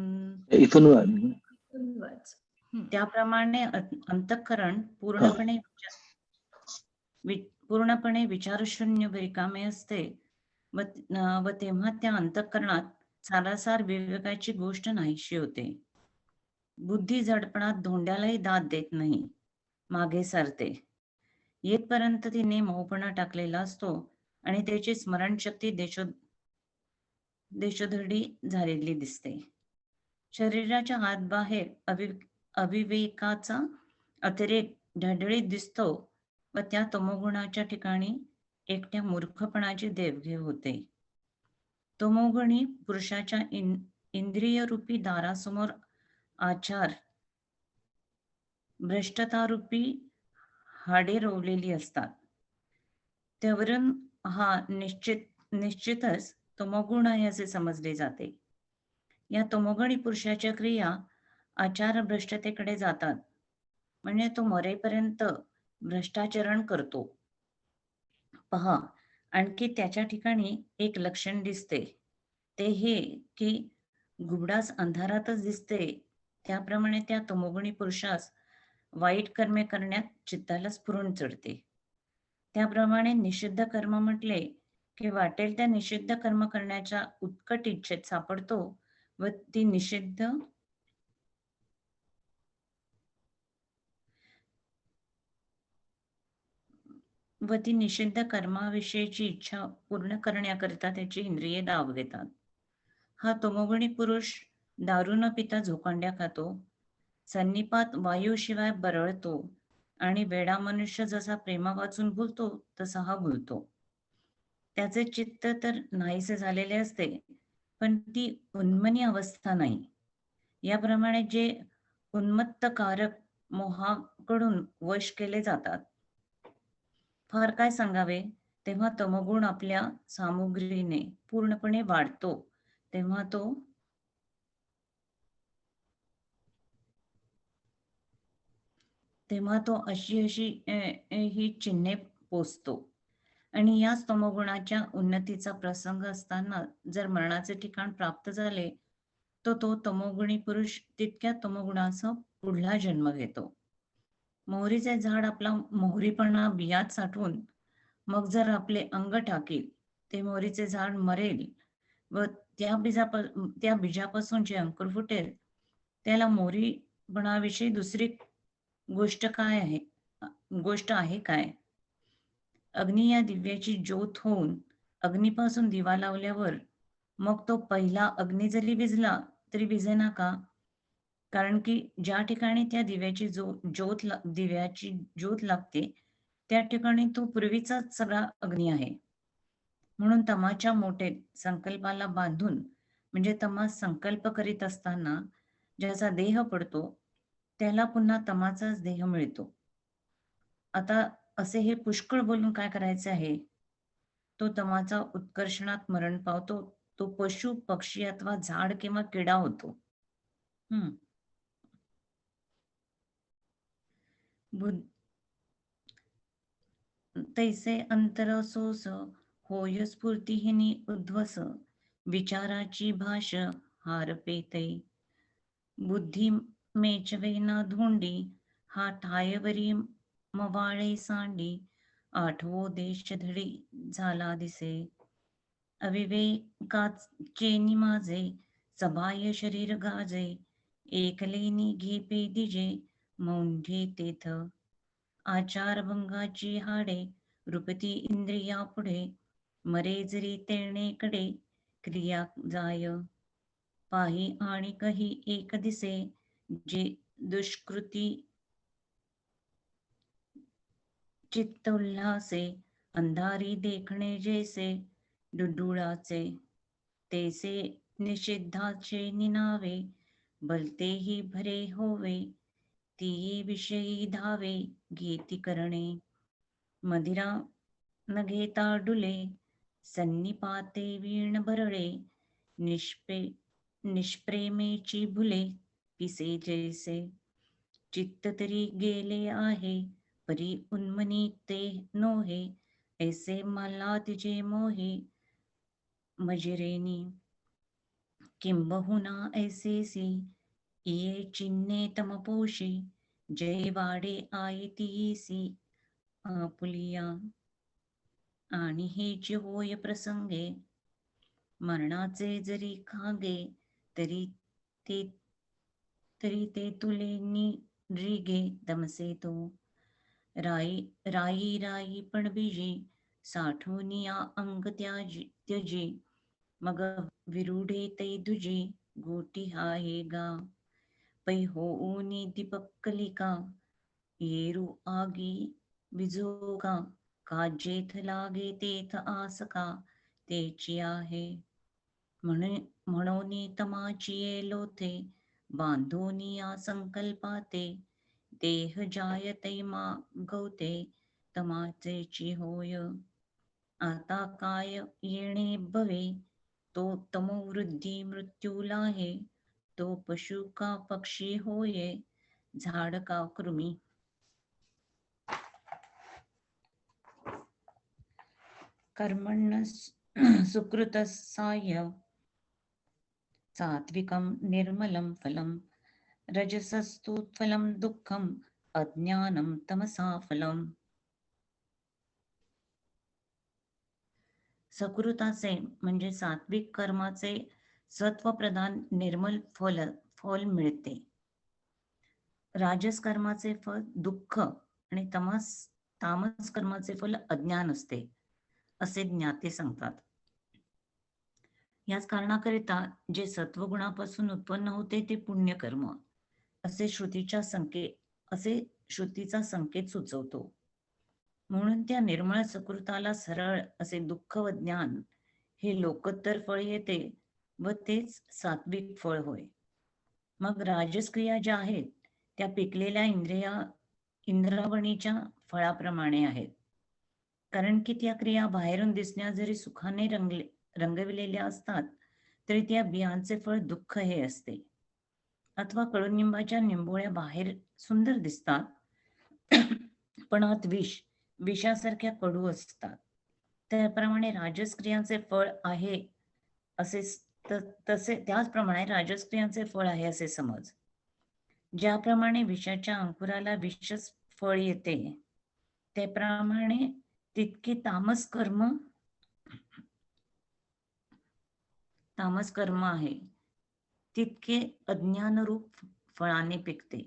Speaker 5: इथून
Speaker 1: वाच.
Speaker 4: त्याप्रमाणे अंतःकरण पूर्णपणे विचारशून्य रिकामे असते व तेव्हा त्या अंतःकरणात सारासार विवेकाची गोष्ट नाहीशी होते. बुद्धी झडपणात धोंड्यालाही दाद देत नाही, मागे सरते. येतपर्यंत तिने मौपणा टाकलेला असतो आणि त्याची स्मरणशक्ती देशोधडी झालेली दिसते. शरीराच्या आत बाहेर अविवेकाचा अतिरेक ढळढळीत दिसतो व त्या तमोगुणाच्या ठिकाणी एकट्या मूर्खपणाची देवघेव होते. तमोगुणी पुरुषाच्या इंद्रियरूपी दारासमोर आचार भ्रष्टतारूपी हाडे रोवलेली असतात. त्यावरून हा निश्चितच तमोगुण आहे असे समजले जाते. या तमोगुणी पुरुषाच्या क्रिया आचार भ्रष्टतेकडे जातात, म्हणजे तो मरेपर्यंत भ्रष्टाचरण करतो. पहा, आणखी त्याच्या ठिकाणी एक लक्षण दिसते, ते हे की घुबडास अंधारातच दिसते, त्याप्रमाणे त्या तमोगुणी पुरुषास वाईट कर्मे करण्यात चित्ताला स्फुरण चढते. त्याप्रमाणे निषिद्ध कर्म म्हटले की वाटेल त्या निषिद्ध कर्म करण्याच्या उत्कट इच्छेत सापडतो व ती निषिद्ध कर्माविषयीची इच्छा पूर्ण करण्याकरिता त्याची इंद्रिये दाब घेतात. हा तमोगुणी पुरुष दारू न पिता झोकांड्या खातो, संनिपात वायूशिवाय बरळतो आणि वेडा मनुष्य जसा प्रेमा वाचून भुलतो तसा हा भुलतो. त्याचे चित्त तर नाहीसे झालेले असते, पण ती उन्मनी अवस्था नाही. याप्रमाणे जे उन्मत्तकारक मोहाकडून वश केले जातात, फार काय सांगावे, तेव्हा तमोगुण आपल्या सामुग्रीने पूर्णपणे वाढतो, तेव्हा तो अशी ही चिन्हे पोचतो. आणि याच तमोगुणाच्या उन्नतीचा प्रसंग असताना जर मरणाचे ठिकाण प्राप्त झाले तर तो तमोगुणी पुरुष तितक्या तमोगुणाचा पुढला जन्म घेतो. मोहरीचे झाड आपला मोहरीपणा बियात साठवून मग जर आपले अंग टाकेल, ते मोहरीचे झाड मरेल व त्या बीजापासून जे अंकुर फुटेल त्याला मोहरीपणाविषयी दुसरी गोष्ट आहे काय? अग्नी या दिव्याची ज्योत होऊन अग्नीपासून दिवा लावल्यावर मग तो पहिला अग्नी जरी विझला तरी विझेना का? कारण की ज्या ठिकाणी त्या दिव्याची ज्योत लागते त्या ठिकाणी तो पूर्वीचाच सगळा अग्नी आहे. म्हणून तमाच्या मोठे संकल्पाला बांधून, म्हणजे तमा संकल्प करीत असताना ज्याचा देह पडतो त्याला पुन्हा तमाचाच देह मिळतो. आता असे हे पुष्कळ बोलून काय करायचे आहे? तो तमाचा उत्कर्षणात मरण पावतो, तो पशु पक्षी अथवा झाड किंवा किडा होतो. तैसे अंतरसोस होय स्फूर्तिहीनी उद्ध्वस विचाराची भाष हार पेतै. बुद्धी मेचवे ना धोंडी हा ठायवरी मवाळे सांडी. आठवो देश धडी झाला दिसे. अविवेकाचे माझे सबाह्य शरीर गाजे. एकलेनी घे पेदिजे मौंढे तेथ. आचारभंगाची हाडे रुपती इंद्रिया पुढे. मरे जरी तेणेकडे क्रिया जाय. पाही आणि कही एक दिसे जे दुष्कृती चित्त उल्हासे. अंधारी देखणे जैसे डुडुळाचे. तैसे निषिद्धाचे निनावे भलतेही भरे होवे. ती विषयी धावे घेती करणे. मदिरा न घेता डुले सन्निपाते वीण भरळे. निष्प्रेमेची भुले पिसे जैसे. चित्त तरी गेले आहे परी उन्मनी ते नोहे. ऐसे मला तिचे मोहे मजिरेनी. किंबहुना ऐसेसी ये चिन्हे तमपोशी. जय वाडे आयतीसी आपुलिया. आणि हेच होय प्रसंगे मरणाचे जरी खागे. तरी ते तुले निरिगे दमसे तो. राई पण बीजी साठून या अंग त्यजी. मग विरुढे तै दुजी गोटी आहे गा. पै होऊनी दीपकलिका येरू आगी विजोगा. काजेथ लागे तेथ आसका तेची आहे. म्हणून तमाची ये लोथे बांधोनी या संकल्पाते. देह जायते मा गवते तमाचेची होय. आता काय येणे भवे तो तमोवृद्धी मृत्यूला आहे. तो पशु का पक्षी होय झाड का कृमी. कर्मण्य सुकृतसाय सात्विकं निर्मलं फलं. रजसस्तु फलं दुःखं अज्ञानं तमसा फलम्. सकृताचे म्हणजे सात्विक कर्माचे सत्वप्रधान निर्मल फल मिळते. राजस कर्माचे फल दुःख आणि तामस कर्माचे फल अज्ञान असते असे ज्ञाते सांगतात. याच कारणाकरिता जे सत्वगुणापासून उत्पन्न होते ते पुण्यकर्म असे श्रुतीचा संकेत सुचवतो. म्हणून त्या निर्मळ सकृताला सरळ असे दुःख व ज्ञान हे लोकोत्तर फळ येते व तेच सात्विक फळ होय. मग राजस्क्रिया ज्या आहेत त्या पिकलेल्या इंद्रावणीच्या फळाप्रमाणे आहेत. कारण की त्या क्रिया बाहेरून दिसण्या जरी सुखाने रंगविलेल्या असतात तरी त्या बियांचे फळ दुःख हे असते. अथवा कडुनिंबाच्या निंबोळ्या बाहेर सुंदर दिसतात पण आत विषासारख्या कडू असतात. त्याप्रमाणे राजस्क्रियांचे फळ आहे त्याचप्रमाणे राजस्क्रियांचे फळ आहे असे समज. ज्याप्रमाणे विषाच्या अंकुराला विषच फळ येते त्याप्रमाणे तितके तामस कर्म आहे तितके अज्ञानरूप फळाने पिकते.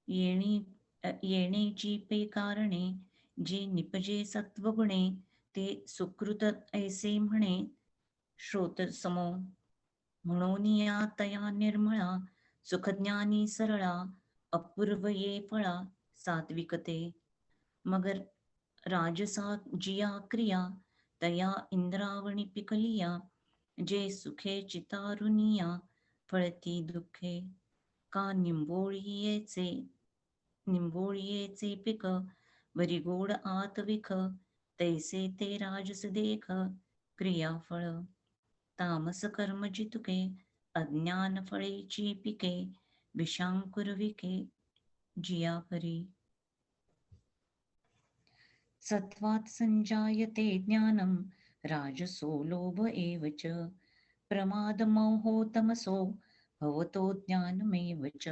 Speaker 4: येणेची पे कारणे जे निपजे सत्वगुणे ते सुकृत ऐसे म्हणे श्रोत समो. म्हणून या तया निर्मळा सुखज्ञानी सरळा अपूर्व ये फळा सात्विकते. मगर राजसा जिया क्रिया तया इंद्रावणी पिकलिया. जे सुखे चितारुनिया फळती दुःखे. का निंबोळीयेचे पिक वरी गोड आत विख. तैसे ते राजस देख क्रियाफळ. तामस कर्म जितुके अज्ञान फळेची पिके. विषांकुर विके जिया परी. सत्त्वात् संजायते ज्ञानं राजसो लोभ एव च प्रमादमोहो तमसो भवतो ज्ञानमेव च.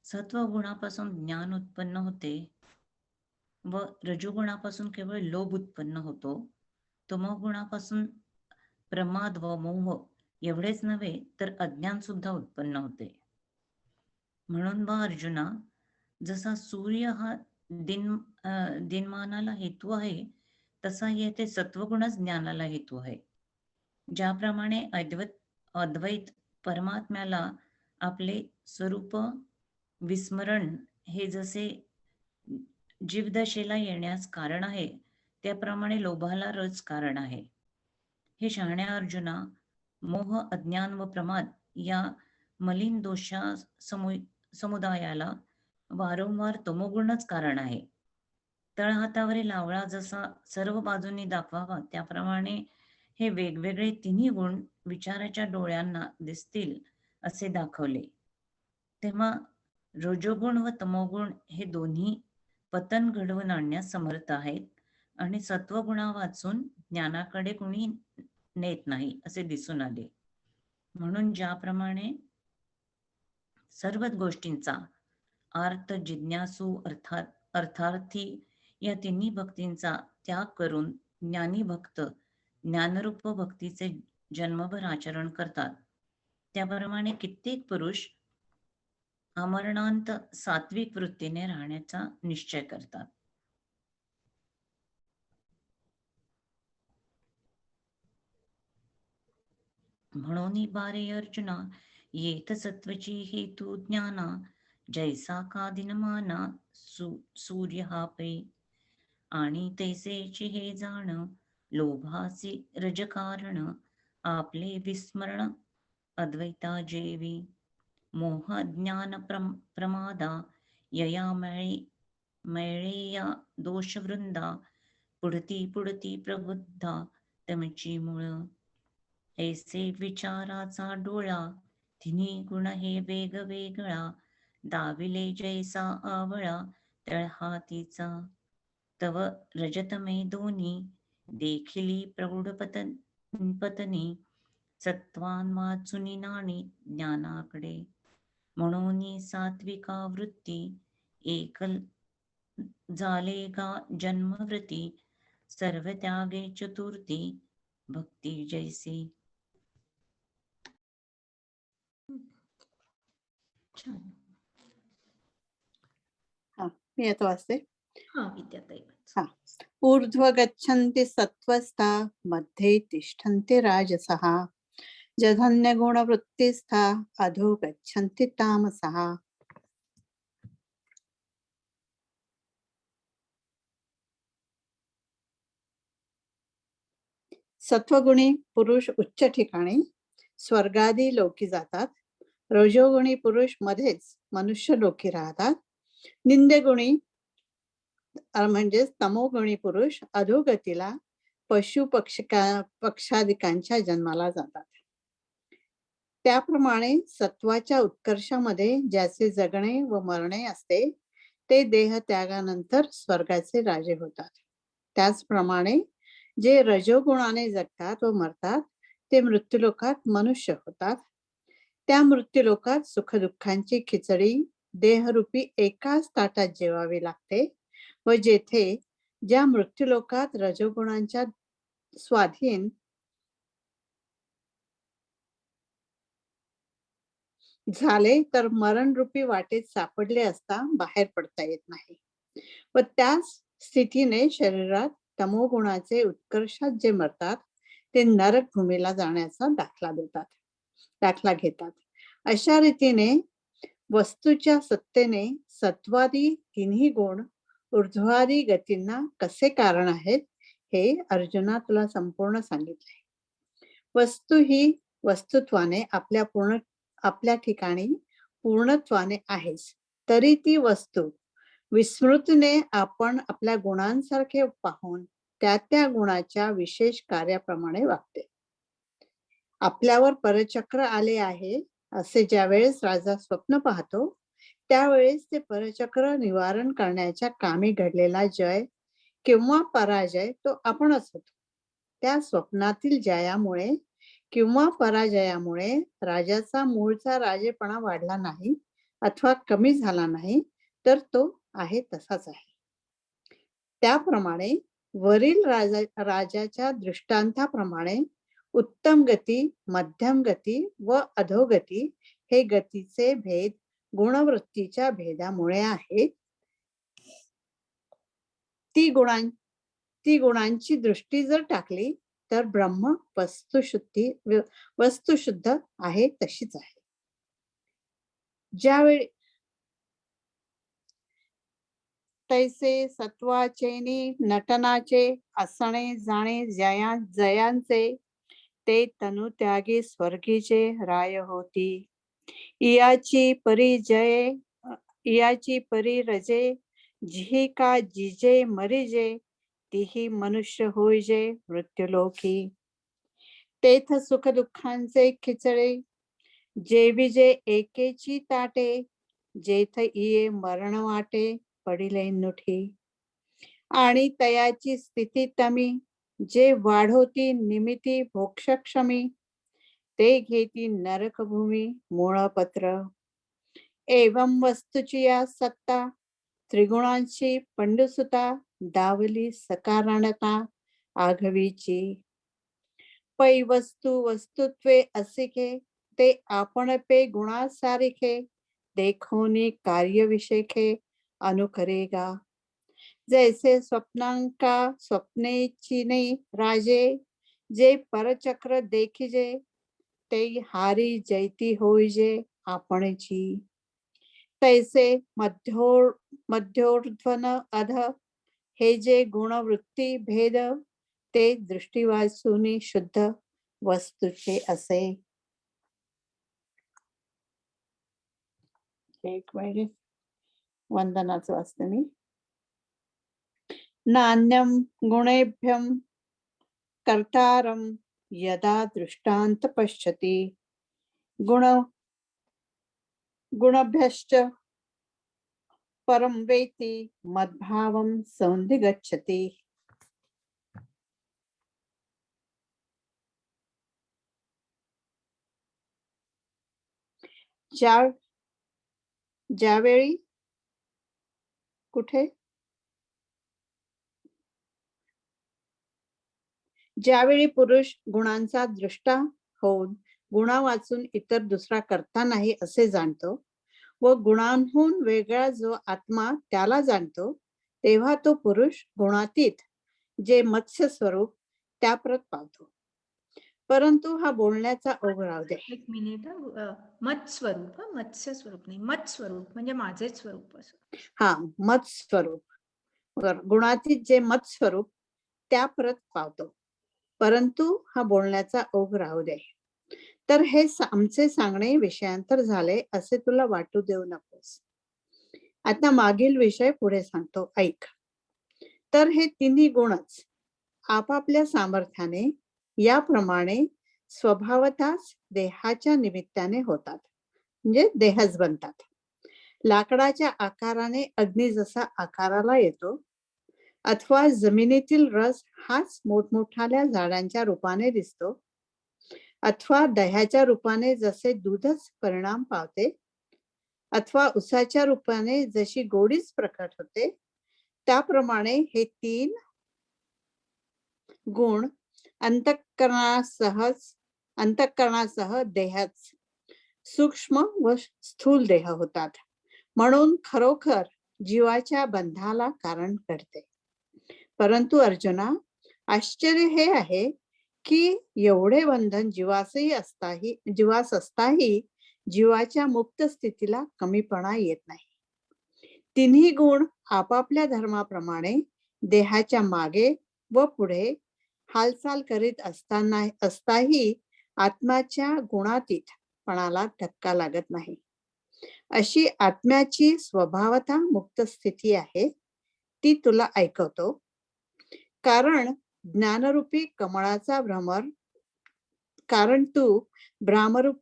Speaker 4: सत्वगुणापासून ज्ञान उत्पन्न होते व रजोगुणापासून केवळ लोभ उत्पन्न होतो. तमोगुणापासून प्रमाद व मोह एवढेच नव्हे तर अज्ञान सुद्धा उत्पन्न होते. म्हणून बा अर्जुना, जसा सूर्य हा दिनमानाला हेतू आहे, तसा येथे सत्वगुणच ज्ञानाला हेतू आहे. ज्याप्रमाणे अद्वैत परमात्म्याला आपले स्वरूप विस्मरण हे जसे जीवदशेला येण्यास कारण आहे, त्याप्रमाणे लोभाला रज कारण आहे. हे शहाण्या अर्जुना, मोह, अज्ञान व प्रमाद या मलिन दोषा समुदायाला वारंवार तमोगुणच कारण आहे. तळहातावरील आवळा जसा सर्व बाजूंनी दाखवावा, त्याप्रमाणे हे वेगवेगळे तिन्ही गुण विचाराच्या डोळ्यांना दिसतील असे दाखवले. तेव्हा रजोगुण व तमोगुण हे दोन्ही पतन घडवून आणण्यास समर्थ आहेत आणि सत्वगुणा वाचून ज्ञानाकडे कुणी नेत नाही असे दिसून आले. म्हणून ज्याप्रमाणे सर्वच गोष्टींचा अर्थ जिज्ञासू अर्थार्थी या तिन्ही भक्तींचा त्याग करून ज्ञानी भक्त ज्ञानरूप भक्तीचे जन्मभर आचरण करतात, त्याप्रमाणे कित्येक पुरुष अमरणांत सात्विक वृत्तीने राहण्याचा निश्चय करतात. म्हणून बारे अर्जुना, येत सत्वची हेतू ज्ञाना जैसा का दिनमाना सूर्य हा पे, आणि तैसेची हे जाण लोभासी रजकारण आपले विस्मरण अद्वैता जेवी, मोह ज्ञान प्रमादा यया मैळेया दोषवृंदा पुढती पुढती प्रबुद्धा तमची मूळ, ऐसे विचाराचा डोळा तिन्ही गुण हे वेगवेगळा दाविले जैसा आवळा तळहातीचा, तव रजतमे दोन्ही देखिली प्रौढ पतनी सत्वान वाचुनी नाणी ज्ञानाकडे, म्हणून सात्विका वृत्ती एक झाले गा जन्मवृत्ती सर्व त्यागे चतुर्थी भक्ती जैसी.
Speaker 6: मी आता वाचते.
Speaker 1: विद्याताई.
Speaker 6: ऊर्ध्व गच्छन्ति सत्त्वस्था मध्ये तिष्ठन्ति राजसः जघन्य गुणवृत्तिस्था अधो गच्छन्ति तामसः. सत्वगुणी पुरुष उच्च ठिकाणी स्वर्गादी लोकी जातात. रजोगुणी पुरुष मध्येच मनुष्य लोकी राहतात. निंदेगुणी म्हणजेच तमोगुणी पुरुष अधोगतीला पशु पक्षादिकांच्या जन्माला जातात. त्याप्रमाणे सत्वाच्या उत्कर्षामध्ये ज्याचे जगणे व मरणे असते ते देह त्यागानंतर स्वर्गाचे राजे होतात. त्याचप्रमाणे जे रजोगुणाने जगतात व मरतात ते मृत्यूलोकात मनुष्य होतात. त्या मृत्यूलोकात सुखदुःखांची खिचडी देहरूपी एकाच ताटात जेवावी लागते व जेथे ज्या मृत्यूलोकात रजोगुणांच्या स्वाधीन झाले तर मरणरूपी वाटेत सापडले असता बाहेर पडता येत नाही व त्याच स्थितीने शरीरात तमोगुणाचे उत्कर्षात जे मरतात ते नरक भूमीला जाण्याचा दाखला घेतात. अशा रीतीने वस्तूच्या सत्तेने सत्वादी तिन्ही गुण ऊर्ध्वादी गतींना कसे कारण आहेत हे अर्जुना तुला संपूर्ण सांगितले. वस्तू ही वस्तुत्वाने आपल्या ठिकाणी पूर्णत्वाने आहेच, तरी ती वस्तू विस्मृतीने आपण आपल्या गुणांसारखे पाहून त्या गुणाच्या विशेष कार्याप्रमाणे वागते. आपल्यावर परचक्र आले आहे असे ज्यावेळेस राजा स्वप्न पाहतो त्यावेळेस ते परचक्र निवारण करण्याच्या कामी घडलेला जय किंवा पराजय तो आपणच होतो. त्या स्वप्नातील जयामुळे किंवा पराजयामुळे राजाचा मूळचा राजेपणा वाढला नाही अथवा कमी झाला नाही, तर तो आहे तसाच आहे. त्याप्रमाणे वरील राजाच्या दृष्टांताप्रमाणे उत्तम गती, मध्यम गती व अधोगती हे गतीचे भेद गुणवृत्तीच्या भेदामुळे आहेत. ती गुणांची दृष्टी जर टाकली तर ब्रह्म वस्तुशुद्ध आहे तशीच आहे. ज्यावेळी तैसे सत्वाचेनी नटनाचे असणे जाणे जयांचे ते तनुत्यागी स्वर्गीचे राय होती. इयाची परी रजे जिही का जिजे मरिजे तिही मनुष्य होईजे मृत्युलोकी. तेथ सुख दुःखांचे खिचळे जेविजे एकेची ताटे जेथ इये मरण वाटे पडिले नुठी. आणि तयाची स्थिती तमी जे वाढोती निमिती भोक्षक्षमी ते घेती नरकभूमी मूळपत्र. एवं वस्तूची या सत्ता त्रिगुणांची पंडुसुता दावली सकारणता आघवीची. पै वस्तुत्वे असिके ते आपण पे गुणासारिखे देखोनी कार्यविषेखे अनुकरेगा. जैसे स्वप्नांका स्वप्नेचिने राजे जे परचक्र देखिजे ते हारी जैती होईजे आपणची. तैसे मध्योर्ध्वन अध हे जे गुणवृत्ती भेद ते दृष्टीवाचुनी शुद्ध वस्तूचे असे. एक मिनिट वंदनाचं वाचते मी. नान्यम गुणेभ्यम कर्तारम यदा दृष्टांत पश्यति गुणभ्यश्च परम वेति मद्भावम सौंधिगच्छति. ज्यावेळी कुठे ज्यावेळी पुरुष गुणांचा दृष्टा होऊन गुणा वाचून इतर दुसरा करता नाही असे जाणतो व गुणांहून वेगळा जो आत्मा त्याला जाणतो तेव्हा तो पुरुष गुणातीत जे मत्स्य स्वरूप त्याप्रत पावतो. परंतु हा बोलण्याचा ओघ राहू दे.
Speaker 1: एक मिनिट. मत स्वरूप, मत्स्य स्वरूप नाही, मत स्वरूप म्हणजे माझे स्वरूप असं.
Speaker 6: हा, मत स्वरूप. गुणातीत जे मत स्वरूप त्या परत पावतो. परंतु हा बोलण्याचा ओघ राहू दे. तर हे आमचे सांगणे विषयांतर झाले असे तुला वाटू देऊ नकोस. आता मागील विषय पुढे सांगतो, ऐक. तर हे तिन्ही गुणच आपापल्या सामर्थ्याने याप्रमाणे स्वभावताच देहाच्या निमित्ताने होतात, म्हणजे देहच बनतात. लाकडाच्या आकाराने अग्नी जसा आकाराला येतो अथवा जमिनीतील रस हाच मोठमोठाल्या झाडांच्या रूपाने दिसतो अथवा दह्याच्या रूपाने जसे दूधच परिणाम पावते अथवा उसाच्या रूपाने जशी गोडीच प्रकट होते, त्याप्रमाणे हे तीन गुण अंतःकरणासह देहच सूक्ष्म व स्थूल देह होतात. म्हणून खरोखर जीवाच्या बंधाला कारण घडते. परंतु अर्जुना, आश्चर्य हे आहे की एवढे बंधन जीवास असताही जीवाच्या मुक्त स्थितीला कमीपणा येत नाही. तिन्ही गुण आपापल्या धर्माप्रमाणे देहाच्या मागे व पुढे हालचाल करीत असताही आत्म्याच्या गुणातीतपणाला धक्का लागत नाही. अशी आत्म्याची स्वभावतः मुक्त स्थिती आहे, ती तुला ऐकवतो. कारण ज्ञानरूपी कारण तू भ्रामरूप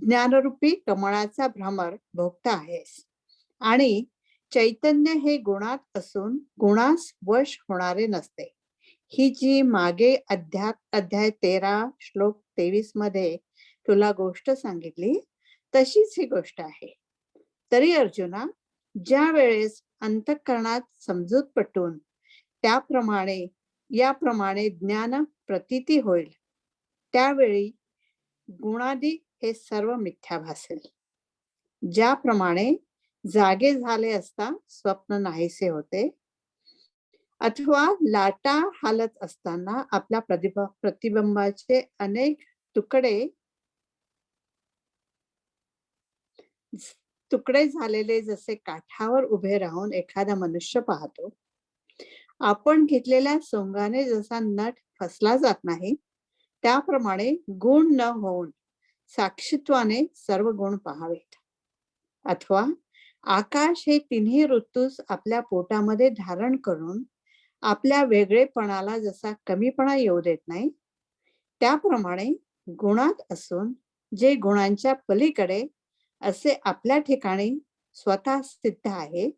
Speaker 6: ज्ञानरूपी कमळाचा भ्रमर भोगता आहेस आणि चैतन्य हे गुणात असून गुणास वश होणारे नसते. ही जी मागे अध्याय 13 श्लोक 23 मध्ये तुला गोष्ट सांगितली तशीच ही गोष्ट आहे. तरी अर्जुना, ज्या वेळेस अंतःकरणात समजूत पटून त्याप्रमाणे याप्रमाणे ज्ञान प्रतीती होईल, त्यावेळी गुणादी हे सर्व मिथ्या भासेल. ज्याप्रमाणे जागे झाले असता स्वप्न नाहीसे होते, अथवा लाटा हालत असताना आपल्या प्रतिबिंबाचे अनेक तुकडे झालेले जसे काठावर उभे राहून एखादा मनुष्य पाहतो, आपण घेतलेल्या सोंगाने जसा नट फसला जात नाही, त्याप्रमाणे गुण न होऊन साक्षीत्वाने सर्व गुण पाहावेत. अथवा आकाश हे तिन्ही ऋतूस आपल्या पोटामध्ये धारण करून आपल्या वेगळेपणाला जसा कमीपणा येऊ देत नाही, त्याप्रमाणे गुणात असून जे गुणांच्या पलीकडे असे आपल्या ठिकाणी स्वतः सिद्ध आहे,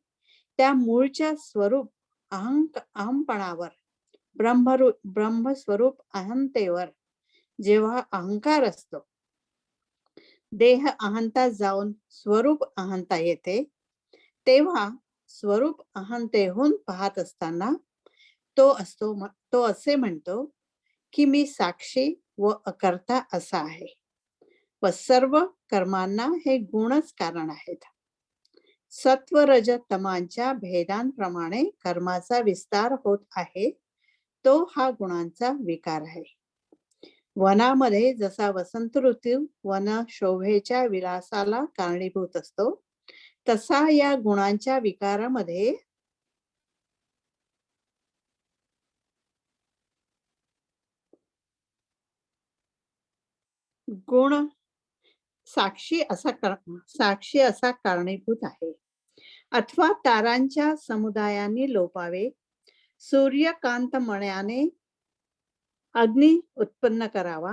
Speaker 6: त्या मूळच्या स्वरूप अहमपणावर ब्रह्मस्वरूप अहंतेवर जेव्हा अहंकार असतो, देह अहंता जाऊन स्वरूप अहंता येते, तेव्हा स्वरूप अहंतेहून पाहत असताना तो असे म्हणतो की मी साक्षी व अकर्ता असा आहे व सर्व कर्मांना हे गुणच कारण आहेत. सत्व रज तमांच्या भेदांप्रमाणे कर्माचा विस्तार होत आहे, तो हा गुणांचा विकार आहे. वनामध्ये जसा वसंत ऋतू वन शोभेच्या विलासाला कारणीभूत असतो, तसा या गुणांच्या विकारामध्ये गुण साक्षी असा कारणीभूत आहे. अथवा तारांच्या समुदायाने लोपावे, सूर्यकांत मण्याने अग्नी उत्पन्न करावा,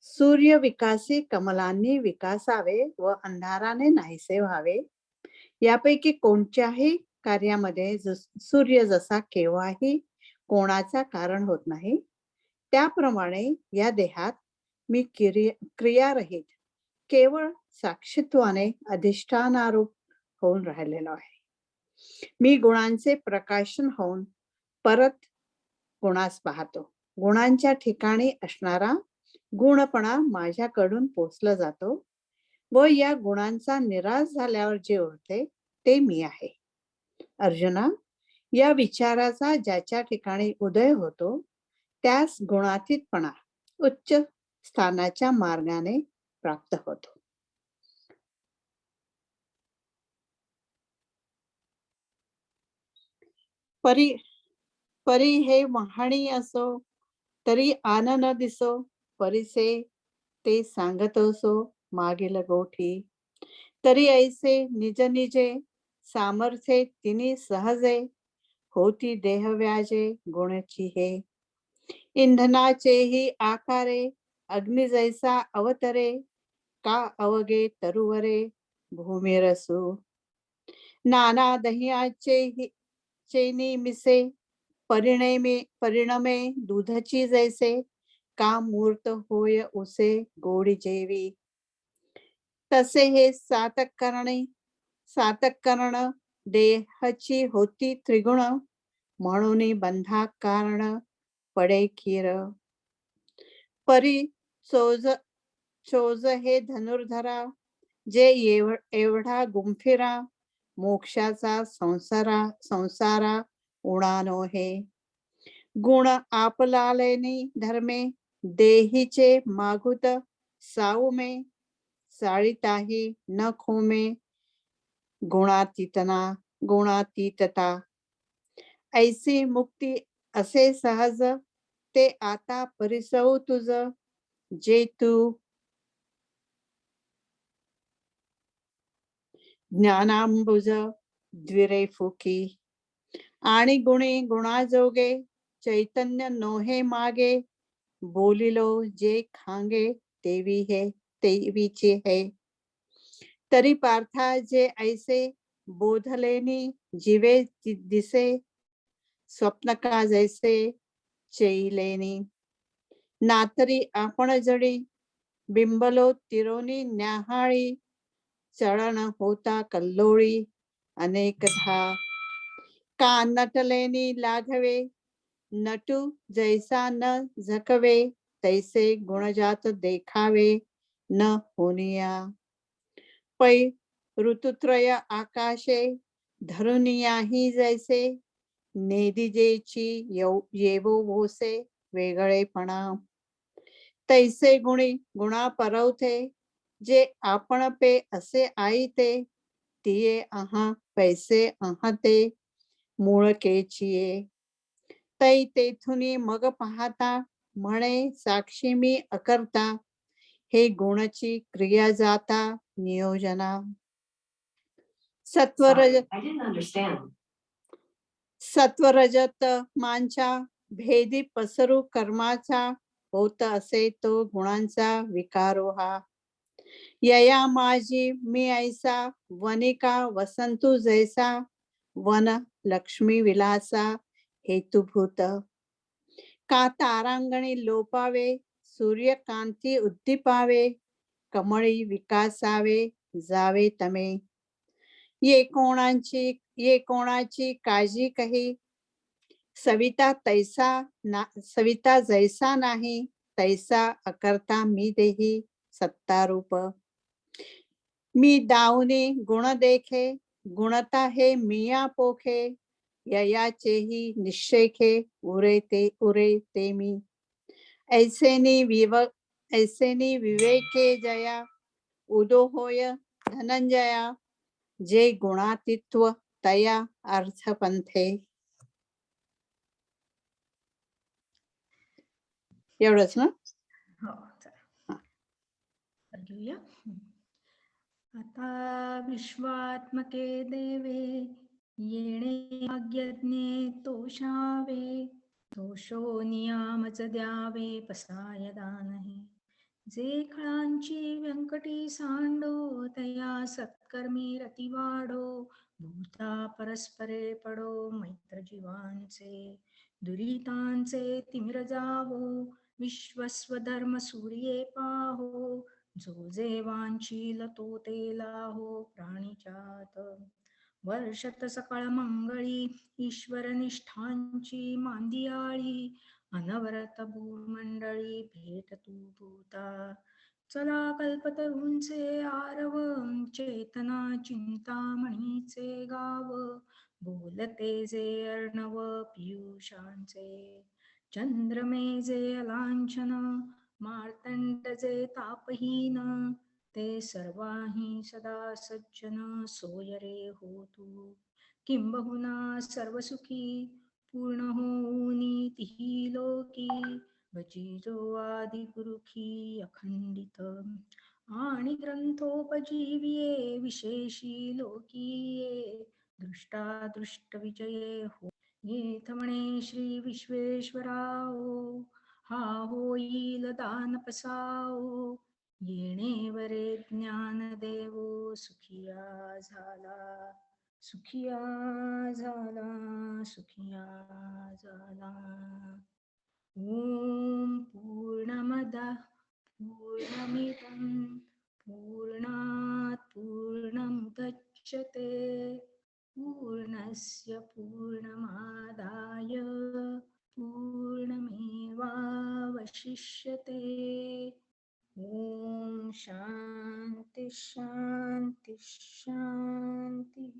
Speaker 6: सूर्य विकासी कमलांनी विकासावे व अंधाराने नाहीसे व्हावे, यापैकी कोणत्याही कार्यामध्ये सूर्य जसा केव्हाही कोणाचा कारण होत नाही, त्याप्रमाणे या देहात मी क्रियारहित केवळ साक्षीत्वाने अधिष्ठानारूप होऊन राहिलेलो आहे. मी गुणांचे प्रकाशन होऊन परत गुणास पाहतो. गुणांच्या ठिकाणी असणारा गुणपणा माझ्याकडून पोचला जातो व या गुणांचा निराश झाल्यावर जे उरते ते मी आहे. अर्जुना, या विचाराचा ज्याच्या ठिकाणी उदय होतो त्यास गुणातीतपणा उच्च स्थानाच्या मार्गाने प्राप्त होतो. परी हे वाहणी असो तरी आन न दिसो, परीसे ते सांगत असो मागील गोठी, तरी ऐसे निज निजे सामर्थ्ये तिनी सहजे, होती देह व्याजे गुणची हे, इंधनाचेही आकारे अग्नि जैसा अवतरे, का अवगे तरुवरे भूमिरसू, नाना दह्याचे चेनी मिसे, परिणमे दूधची जैसे, का मूर्त होय उसे गोडी जेवी, तसे हे सातक करण देहाची होती त्रिगुण, म्हणून बंधा कारण पडे खीर, परी चोज हे धनुर्धरा, जे एवढा गुंफिरा, मोक्षाचा संसारा उणानो हे, गुण आपलालेनी धर्मे, देहीचे मागुत साऊमे, साळीताही न खोमे गुणातीतता, ऐसी मुक्ती असे सहज, ते आता परिसौ तुझ, जे तू ज्ञानांबुज द्विरे फुकी, आणि गुणी गुणाजोगे चैतन्य नोहे मागे, बोलिलो जे खांगे तेवीचे है. तरी पार्था जे ऐसे बोधलेनी जीवे दिसे, स्वप्न का जैसे चैलेनी. नातरी आपण जडी बिंबलो तिरोनी न्याहाळी, चळण होता कल्लोळी अनेकधा. का नटलेनी लाघवे, नटू जैसा न झकवे, तैसे गुणजात देखावे न होनिया. पै ऋतुत्रय आकाशे, धरुनियाही जैसे, नेदिजेची येवो वोसे वेगळेपणा. तैसे गुणी गुणा परवथे, जे आपण पे असे आईते, तिये अहा पैसे अहते मूळकेचिये. तै तेथुनी मग पाहता, म्हणे साक्षी मी अकर्ता, हे गुणची क्रिया जाता नियोजना. सत्वरजत मांचा भेदी पसरू कर्माचा, होत असे तो गुणांचा विकारो हा. यया माझी मी ऐसा, वनिका वसंतू जैसा, वन लक्ष्मी विलासा हेतुभूत. का तारांगणी लोपावे, सूर्यकांती उद्दीपावे, कमळी विकासावे जावे तमे. ये कोणाची काळजी कही, सविता जैसा नाही, तैसा अकर्ता मी देही सत्तारूप. मी दाऊनी गुण देखे, गुणता हे मिया पोखे, ययाचेही निश्चयखे उरे ते मी. ऐसेनी विवेके जया, उदो होय धनंजया, जे गुणातीत्व तया अर्थपंथे. एवढंच ना.
Speaker 1: हो, चला. तर घेऊया. आता विश्वात्मके देवे, येणे भाग्यज्ञे तोषावे, दोषो नियामच द्यावे पसाय दानहे. जे खळांची व्यंकटी सांडो, तया सत्कर्मी रती वाढो, भूता परस्परे पडो मैत्र जीवांचे, दुरितांचे तिमिर जावो, विश्वस्वधर्म सूर्ये पाहो, जो जे वांछील तो ते लाहो प्राणीच्यात. वर्षत सकाळ मंगळी, ईश्वर निष्ठांची मांदियाळी, अनवरत भूमंडळी भेट तू भूता. चला कल्पतरूंचे आरव, चेतना चिंतामणीचे गाव, बोलते जे अर्णव पियुषांचे. चंद्रमे जे अलांछन, मार्तंड जे तापहीन, ते सर्वाही सदा सज्जन सोय रे होतू. किंबहुना सर्वसुखी पूर्ण होऊनी तिही लोकी, भजिजो आदि पुरुखी अखंडित. आणि ग्रंथोपजीविये विशेषी लोकीये, दृष्टादृष्ट विजये हो येथ म्हणे श्री विश्वेश्वराओ. हा होईल दान पसाओ, येणे वरे ज्ञान देवो, सुखिया झाला सुखिया झाला सुखिया झाला. ओम पूर्णमदः पूर्णमिदं पूर्णात् पूर्णमुदच्यते, पूर्णस्य पूर्णमादाय पूर्णमेवावशिष्यते. ओम शांति शांति शांति.